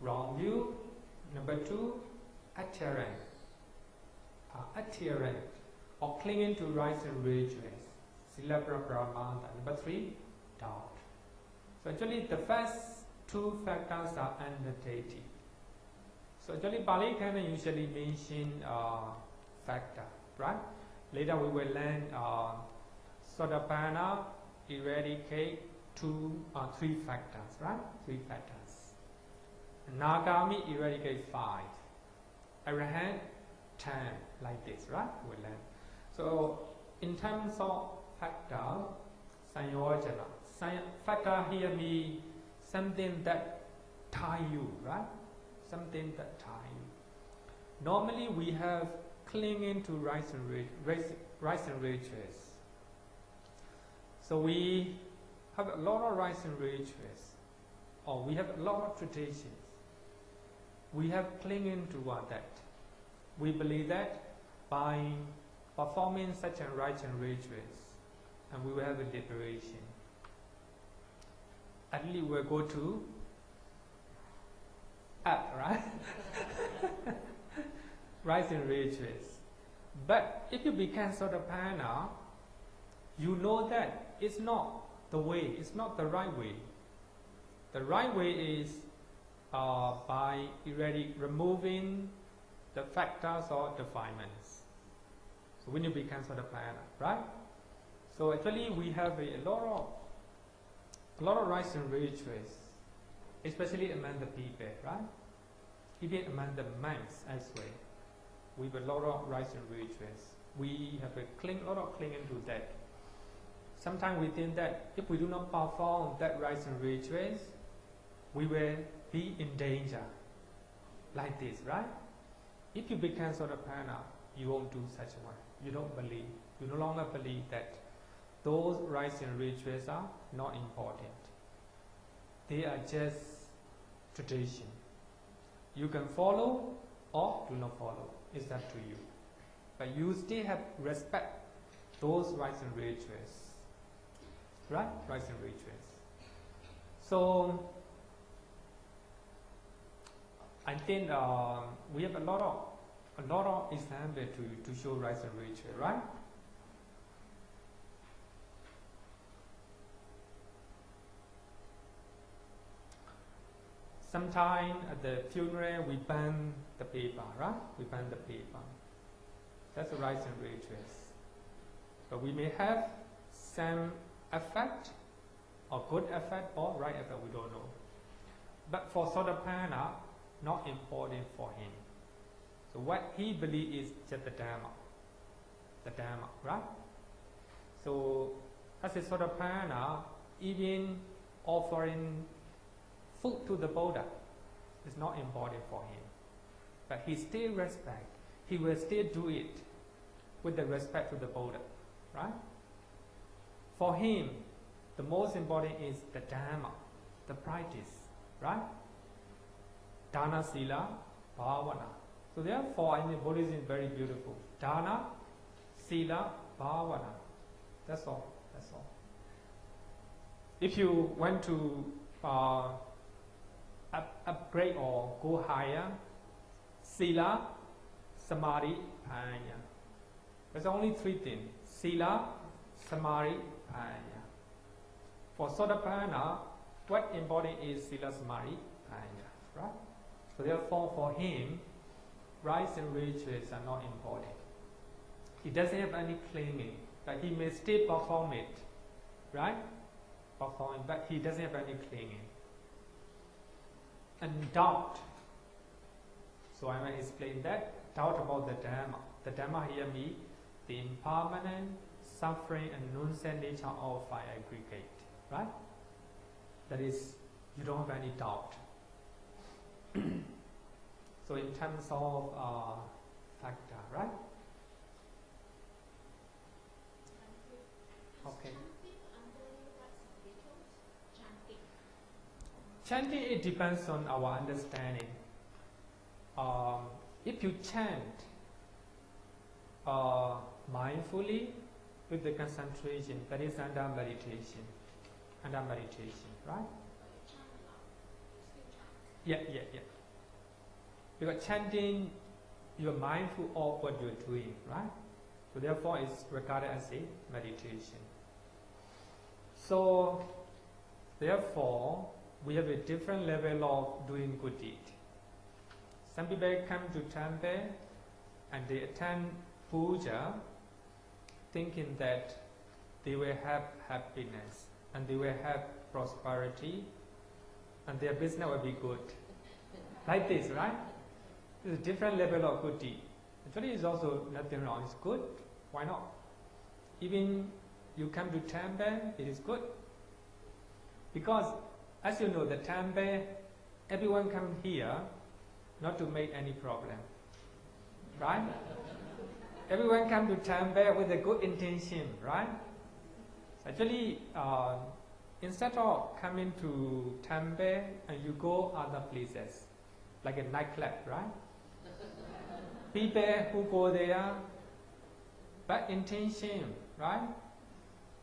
wrong view. Number two, adherent or clinging to rights and rituals. Sila Pramanta. Number three, doubt. So actually the first two factors are annotated. So actually Pali Canon usually mention factor, right? Later we will learn Sotapanna eradicate three factors, right? Three factors. Nagami eradicate 5. Arahant 10, like this, right? We learn. So in terms of factor, Sanyojana. Factor here means something that tie you, right? Something that tie you. Normally we have clinging to rights and rituals. So we have a lot of rights and rituals, or we have a lot of traditions. We have clinging to that. We believe that by performing such a rites and rituals, and we will have a liberation. At least we'll go to up, right? Rites and rituals. But if you become Sotapanna, you know that it's not the way, it's not the right way. The right way is by removing the factors or defilements. So when you become Sotapanna, right? So actually we have a lot of rites and rituals, especially among the people, right? Even among the monks as well. We have a lot of rites and rituals. We have a lot of clinging to that. Sometimes we think that if we do not perform that rites and rituals, we will be in danger. Like this, right? If you become Sotapanna, you won't do such one. You don't believe. You no longer believe that those rites and rituals are not important. They are just tradition. You can follow or do not follow. It's up to you. But you still have respect those rites and rituals. Right? Rites and rituals. So I think we have a lot of examples to show rites and rituals, right? Sometimes at the funeral we burn the paper, right? We burn the paper. That's the rites and rituals. But we may have some effect, or good effect, or right effect, we don't know. But for Sotapanna, not important for him. So what he believes is just the Dhamma, right? So as a Sotapanna, even offering food to the Buddha is not important for him. But he still respect. He will still do it with the respect to the Buddha, right? For him, the most important is the Dhamma, the practice, right? Dana, Sila, Bhavana. So therefore, I mean, Buddhism is very beautiful. Dana, Sila, Bhavana. That's all. That's all. If you want to upgrade or go higher, Sila, Samadhi, Panya. There's only three things. Sila, Samadhi, Panya. For Sotapanna, what important is Sila, Samadhi, Panya, right? So therefore, for him, rites and rituals are not important. He doesn't have any clinging, but he may still perform it, right? Perform, but he doesn't have any clinging. And doubt. So I will explain that. Doubt about the Dhamma. The Dhamma here means the impermanent, suffering, and non-sense nature of five aggregate, right? That is, you don't have any doubt. So in terms of factor, right? Okay. Chanting, it depends on our understanding. If you chant mindfully with the concentration, that is under meditation. Under meditation, right? Yeah. Because chanting, you're mindful of what you're doing, right? So therefore, it's regarded as a meditation. So, therefore, we have a different level of doing good deed. Some people come to temple and they attend puja thinking that they will have happiness and they will have prosperity and their business will be good. Like this, right? It's a different level of good deed. Actually, it's also nothing wrong. It's good. Why not? Even you come to temple, it is good. Because, as you know, the temple, everyone come here not to make any problem. Right? Everyone come to temple with a good intention, right? Actually, instead of coming to temple and you go other places, like a nightclub, right? People who go there, bad intention, right?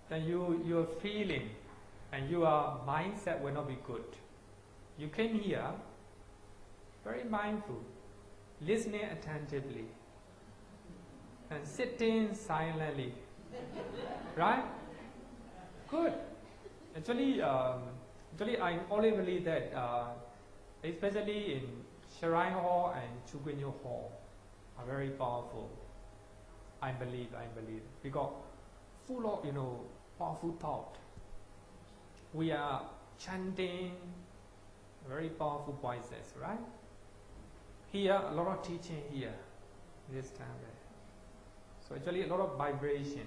Then your feeling and your mindset will not be good. You came here very mindful, listening attentively, and sitting silently, right? Good. Actually, I only believe that, especially in Shrine Hall and Chugunyo Hall, are very powerful. I believe, because full of powerful thought. We are chanting very powerful voices, right? Here, a lot of teaching here, this time. So actually, a lot of vibration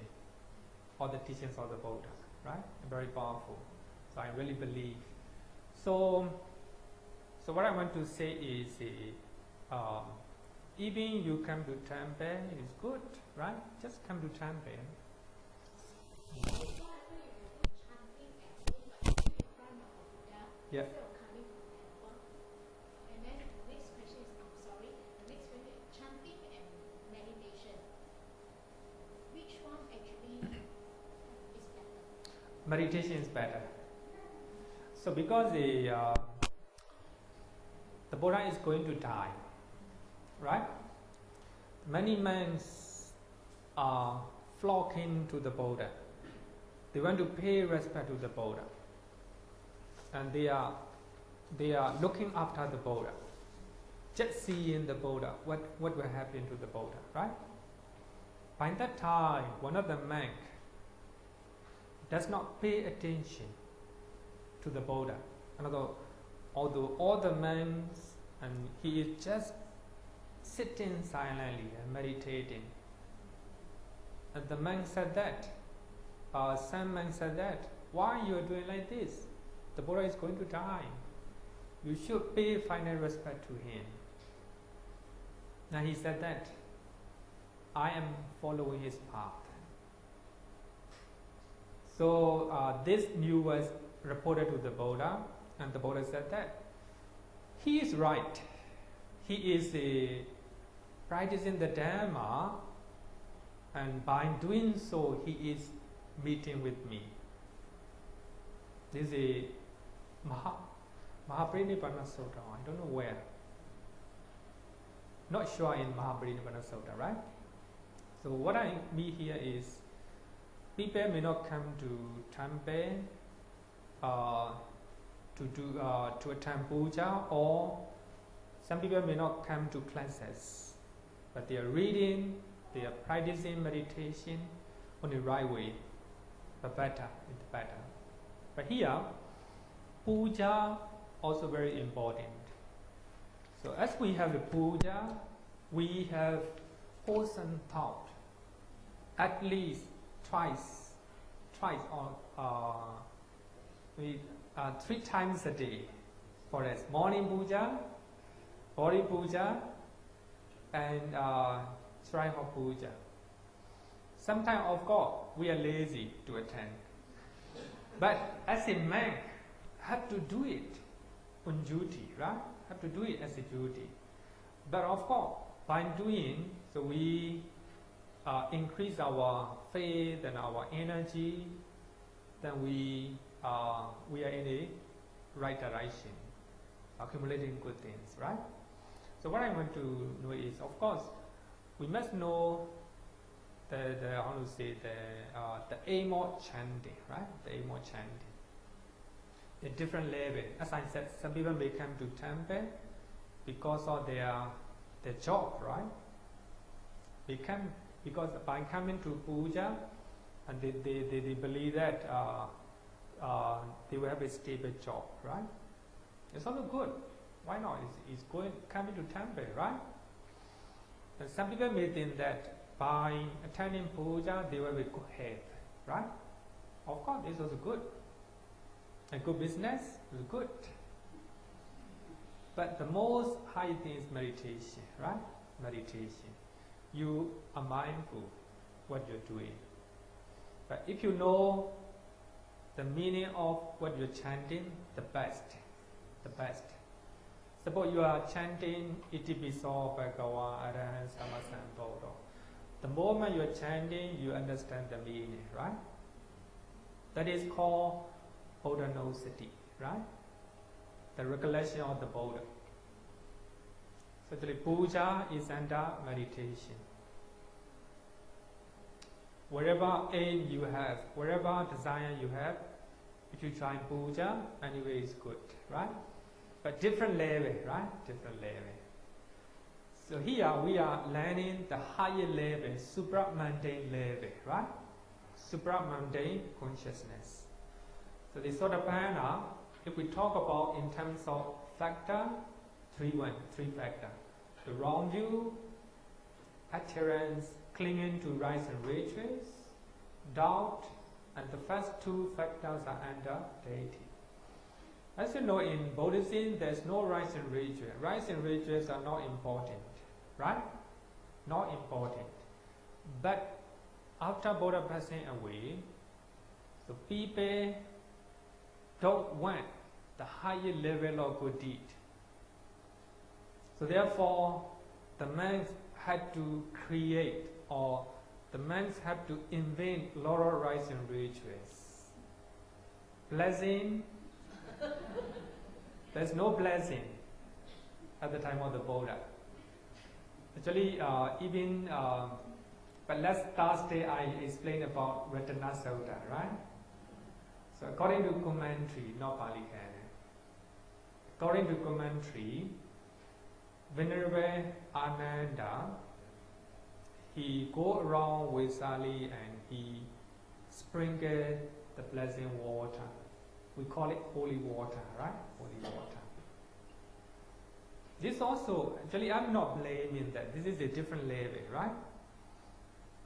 of the teachings of the Buddha, right? Very powerful. So I really believe. So what I want to say is, even you come to temple, it is good, right? Just come to temple. Yeah. And then the next question is, the next question is chanting and meditation. Which one actually is better? Meditation is better. So because the Buddha is going to die, right? Many men are flocking to the Buddha. They want to pay respect to the Buddha, and they are looking after the Buddha, just seeing the Buddha, what will happen to the Buddha, right? By that time, one of the monks does not pay attention to the Buddha. Although all the monks, and he is just sitting silently and meditating. And the monk said that, some monk said that, why you are doing like this? The Buddha is going to die. You should pay final respect to him. Now he said that, I am following his path. So this news was reported to the Buddha, and the Buddha said that he is right. He is practicing the Dhamma, and by doing so, he is meeting with me. This is a Mahaparinibbana Sutta. I don't know where. Not sure in Mahaparinibbana Sutta, right? So what I mean here is, people may not come to temple to attend puja, or some people may not come to classes, but they are reading, they are practicing meditation on the right way. But better, it's better. But here, puja also very important. So as we have the puja, we have wholesome thought at least twice or 3 times a day. For us, morning puja, body puja, and shrine hall puja. Sometimes, of course, we are lazy to attend. But as a monk, have to do it on duty, right? Have to do it as a duty. But of course, by doing, so we increase our faith and our energy, then we are in a right direction, accumulating good things, right? So what I want to know is, of course, we must know the aim of chanting, right? The aim of chanting. The different level. As I said, some people may come to temple because of their job, right? They come because by coming to puja, and they believe that they will have a stable job, right? It's also good. Why not? It's coming to temple, right? And some people may think that by attending puja, they will be good health, right? Of course, it's also good. A good business is good. But the most high thing is meditation, right? Meditation. You are mindful what you're doing. But if you know the meaning of what you're chanting, the best. Suppose you are chanting Iti Piso Bhagava Arahan Samasambodo. The moment you're chanting, you understand the meaning, right? That is called Bodhanosati, right? The recollection of the Buddha. So the puja is under meditation. Whatever aim you have, whatever desire you have, if you try puja, anyway it's good, right? But different level, right? Different level. So here we are learning the higher level, supramundane level, right? Supramundane consciousness. So the Sotapanna, if we talk about in terms of factor, three factor. The wrong view, adherence, clinging to rights and rituals, doubt, and the first two factors are under deity. As you know, in Buddhism, there's no rights and rituals. Rights and rituals are not important, right? Not important. But after Buddha passing away, so people don't want the higher level of good deed. So therefore, the monks had to create, or the monks have to invent a lot of rites and rituals. Blessing, there's no blessing at the time of the Buddha. Actually, but last Thursday I explained about Ratana Sutta, right? So according to commentary, not Pali Canon, according to commentary, Venerable Ananda, he go around with Sali and he sprinkled the blessing water. We call it holy water, right? Holy water. This also, actually I'm not blaming that. This is a different level, right?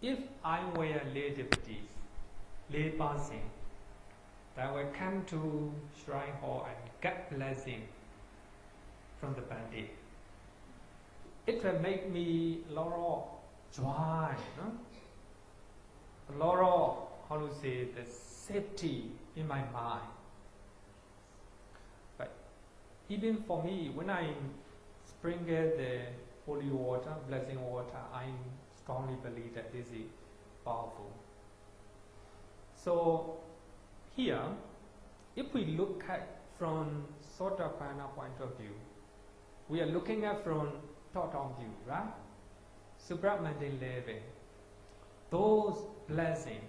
If I were a lay devotee, lay person, that will come to shrine hall and get blessing from the Pandit, it will make me a lot of joy, no? A lot of, the safety in my mind. But even for me, when I sprinkle the holy water, blessing water, I strongly believe that this is powerful. So here, if we look at from Sotapanna point of view, we are looking at from top-down view, right? Supramundane level. Those blessings,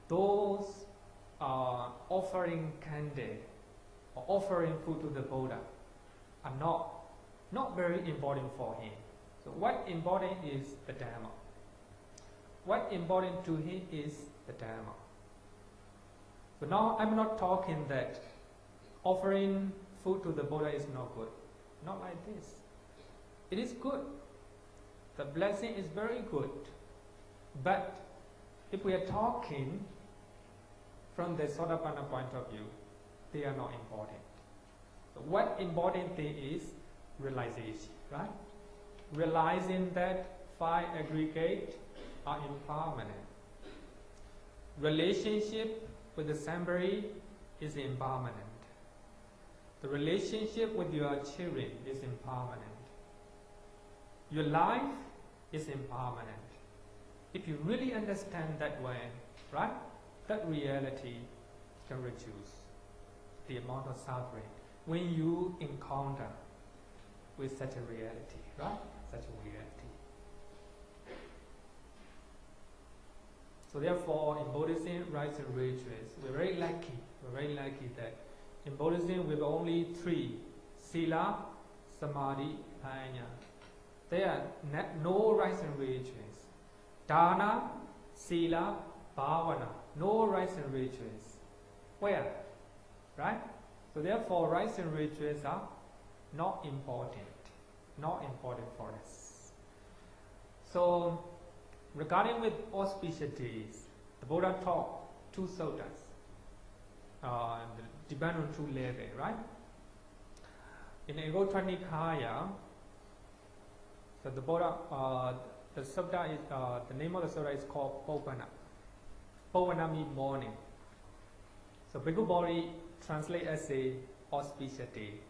those offering candy or offering food to the Buddha are not very important for him. So what important is the Dhamma. What important to him is the Dhamma. So now I'm not talking that offering food to the Buddha is not good. Not like this. It is good. The blessing is very good. But if we are talking from the Sotapanna point of view, they are not important. So what important thing is realization, right? Realizing that five aggregate are impermanent. Relationship with the Sambhari is impermanent. The relationship with your children is impermanent. Your life is impermanent. If you really understand that way, right, that reality can reduce the amount of suffering when you encounter with such a reality, right? Such a reality. So therefore, in Buddhism, rites and rituals, we're very lucky. We're very lucky that in Buddhism we have only three: Sila, Samadhi, Panya. There are no rites and rituals. Dana, Sila, Bhavana. No rites and rituals. Where? Right? So therefore, rites and rituals are not important. Not important for us. So, regarding with auspicious days, the Buddha taught two suttas. Depend on two levels, right? In Anguttara Nikaya, so the Buddha, the sutta is the name of the sutta is called Pavana. Pavana means morning. So Bhikkhu Bodhi translate as a auspicious day.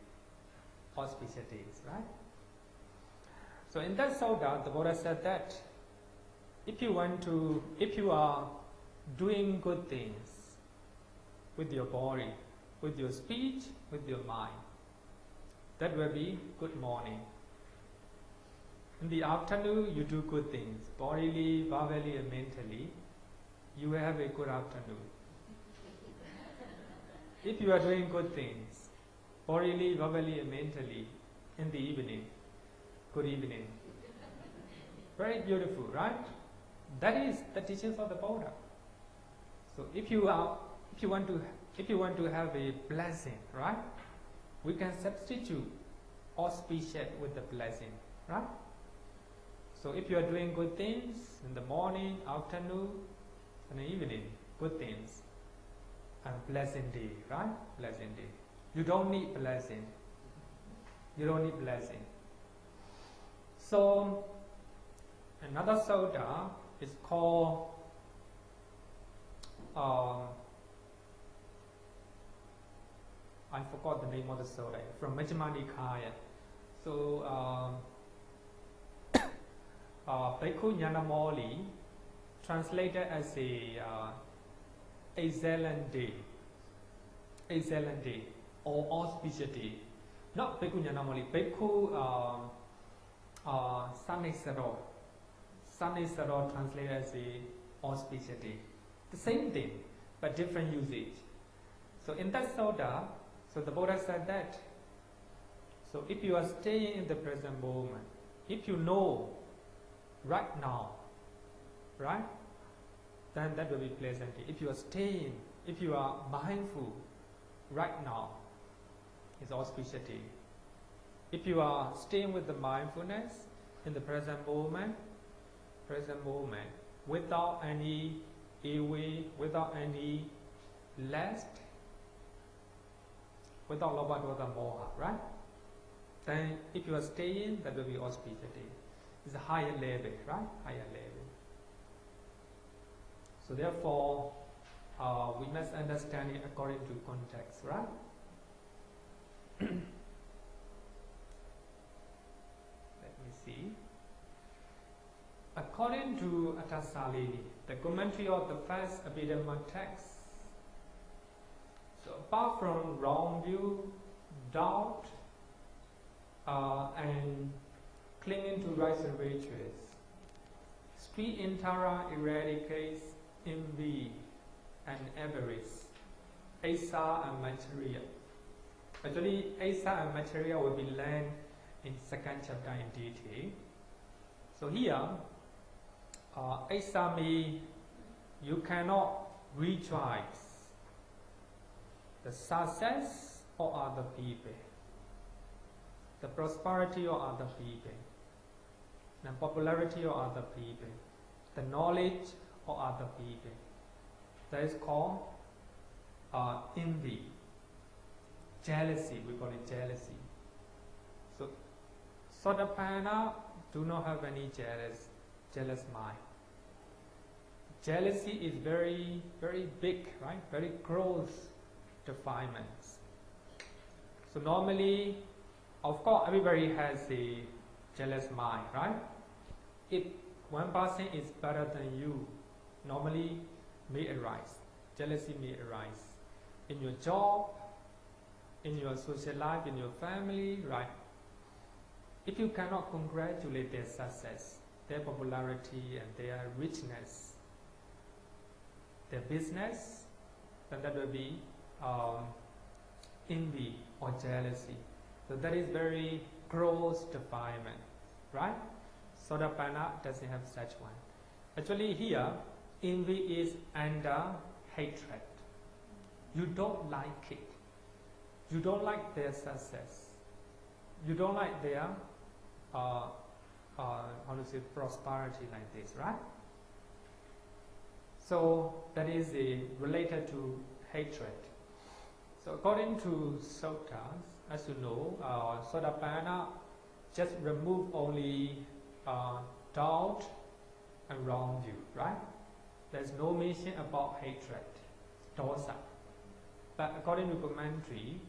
Auspicious days, right? So in that sutta, the Buddha said that if you are doing good things with your body, with your speech, with your mind, that will be good morning. In the afternoon, you do good things, bodily, verbally, and mentally, you will have a good afternoon. If you are doing good things, bodily, verbally, and mentally, in the evening, good evening. Very beautiful, right? That is the teachings of the Buddha. So if you want to have a blessing, right? We can substitute auspicious with the blessing, right? So if you are doing good things in the morning, afternoon, and the evening, good things, and pleasant day, right? Pleasant day. You don't need blessing. You don't need blessing. So another sutta is called I forgot the name of the sutta, from Majjhima Nikaya. So Bhikkhu Nyanamoli translated as a excellent day, or auspicious day. Not Bhikkhu Nyanamoli, Bhikkhu Sanisaro translated as a auspicious day. The same thing, but different usage. So in that sutta, so the Buddha said that, so if you are staying in the present moment, if you know right now, right, then that will be pleasant. If you are staying, if you are mindful right now, it's auspicious day. If you are staying with the mindfulness in the present moment, without any ill-will, without any lust, without lobha, dosha, moha, right? Then if you are staying, that will be auspicious day. It's a higher level, right? Higher level. So therefore, we must understand it according to context, right? Let me see. According to Atasalini, the commentary of the first Abhidhamma text, so apart from wrong view, doubt, and clinging to rites and rituals, Sri Intara eradicates envy and avarice, asa and material. Actually, asa and material will be learned in second chapter in detail. So here, asa means you cannot rejoice the success of other people, the prosperity of other people, the popularity of other people, the knowledge of other people. That is called envy, jealousy. We call it jealousy. So Sotapanna do not have any jealous mind. Jealousy is very, very big, right? Very gross defilements. So normally, of course, everybody has a jealous mind, right? If one person is better than you, normally may arise. Jealousy may arise in your job, in your social life, in your family, right? If you cannot congratulate their success, their popularity and their richness, their business, then that will be envy or jealousy. So that is very gross defilement, right? Sotapanna doesn't have such one. Actually here, envy is under hatred. You don't like it. You don't like their success. You don't like their prosperity like this, right? So that is related to hatred. So according to suttas, as you know, Sotapanna just remove only doubt and wrong view, right? There's no mention about hatred, dosa. But according to commentary,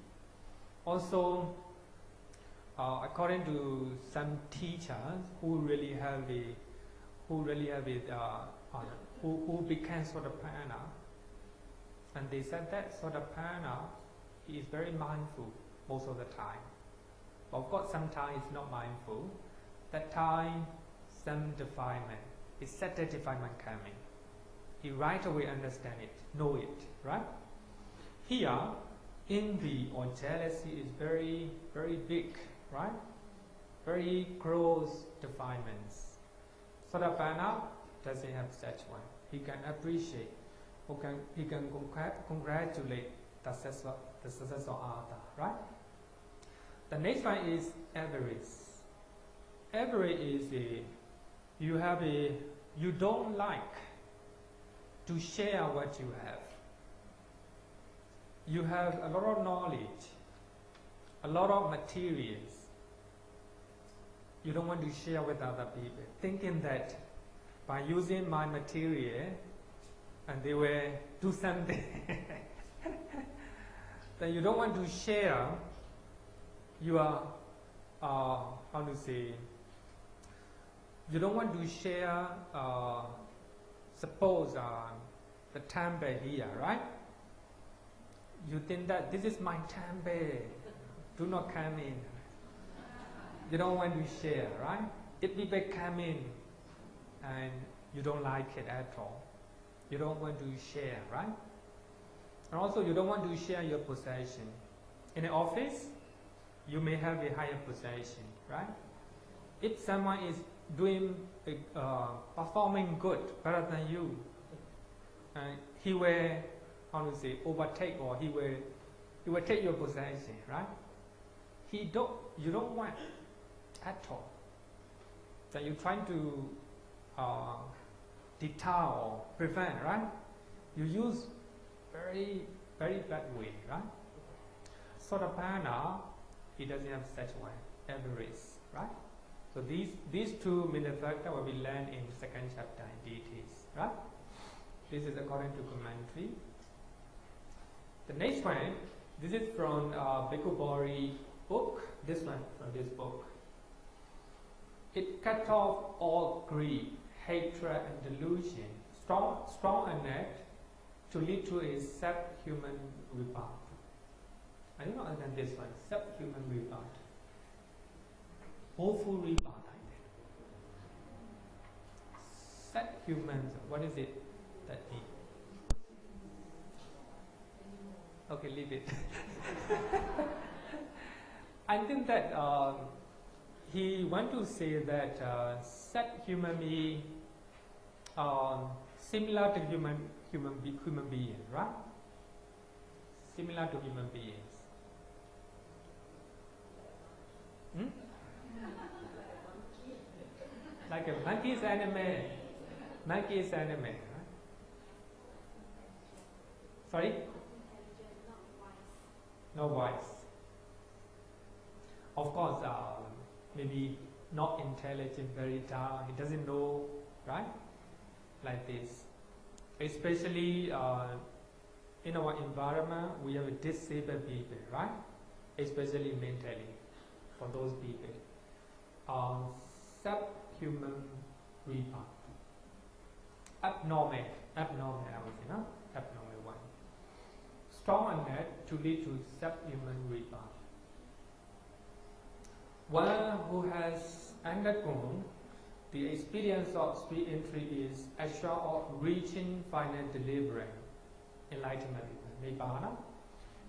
also according to some teachers who became Sotapanna, and they said that Sotapanna is very mindful most of the time. But of course, sometimes it's not mindful. That time, some defilement, is Citta defilement coming. He right away understand it, know it, right? Here, envy or jealousy is very, very big, right? Very gross defilements. Sotapanna doesn't have such one. He can appreciate, he can congratulate the success of others, right? The next one is avarice. Avarice is you don't like to share what you have. You have a lot of knowledge, a lot of materials. You don't want to share with other people, thinking that by using my material and they will do something then you don't want to share your you don't want to share suppose the temple here, right? You think that this is my temple, do not come in. You don't want to share, right? If people come in and you don't like it at all, you don't want to share, right? And also you don't want to share your possession. In an office, you may have a higher possession, right? If someone is doing performing good, better than you, he will overtake, or he will take your possession, right? You don't want at all. So you're trying to deter or prevent, right? You use very, very bad way, right? Sotapanna, he doesn't have such one, avarice, right? So these two main factors will be learned in second chapter in details, right? This is according to commentary. The next one, this is from Bhikkhu Bodhi book. This one from this book. It cuts off all greed, hatred, and delusion, strong enough to lead to a subhuman rebirth. I do not understand this one. Subhuman rebirth. Awful rebirth, I think. Subhuman. What is it that means? Okay, leave it. I think that he want to say that subhuman being similar to human being, right? Similar to human beings. Like a monkey's anime. Monkey's anime, right? Sorry? No wise. Of course, maybe not intelligent, very down. He doesn't know right? Like this. Especially in our environment, we have disabled people, right? Especially mentally, for those people. Subhuman rebirth. Abnormal, I would say, no? Abnormal one. Strong enough to lead to subhuman rebirth. One who has undergone the experience of split entry is assured of reaching final deliverance, enlightenment, Nibbana,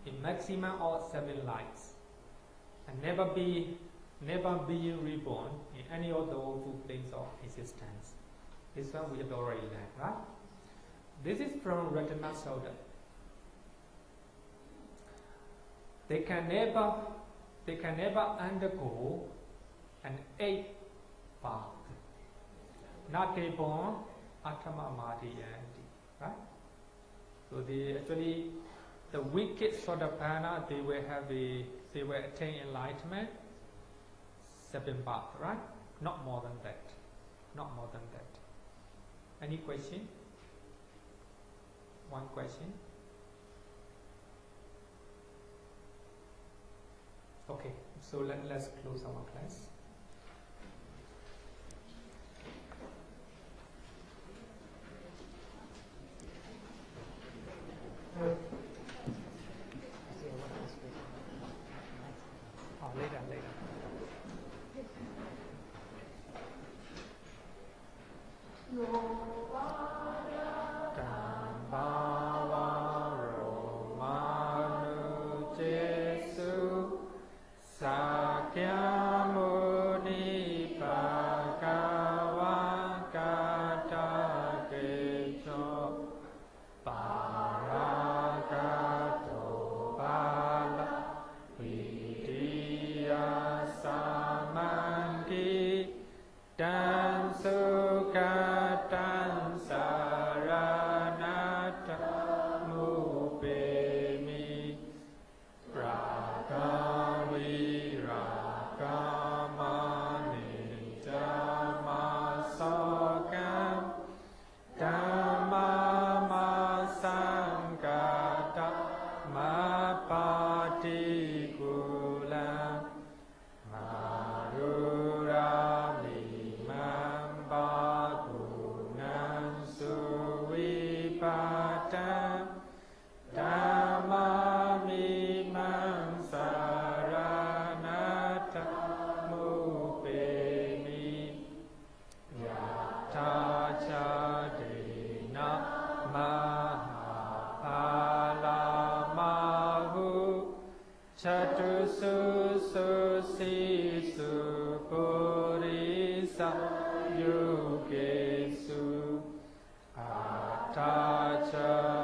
in maximum of 7 lives, and never being reborn in any of those 2 planes of existence. This one we have already learned, right? This is from Ratana Sutta. They can never undergo an 8th path. Not born, Atama Madi, right? So the wicked Sotapanna, they will attain enlightenment 7 paths, right? Not more than that. Not more than that. Any question? One question? Okay, so let's close our class. Later. Yugesu Atacha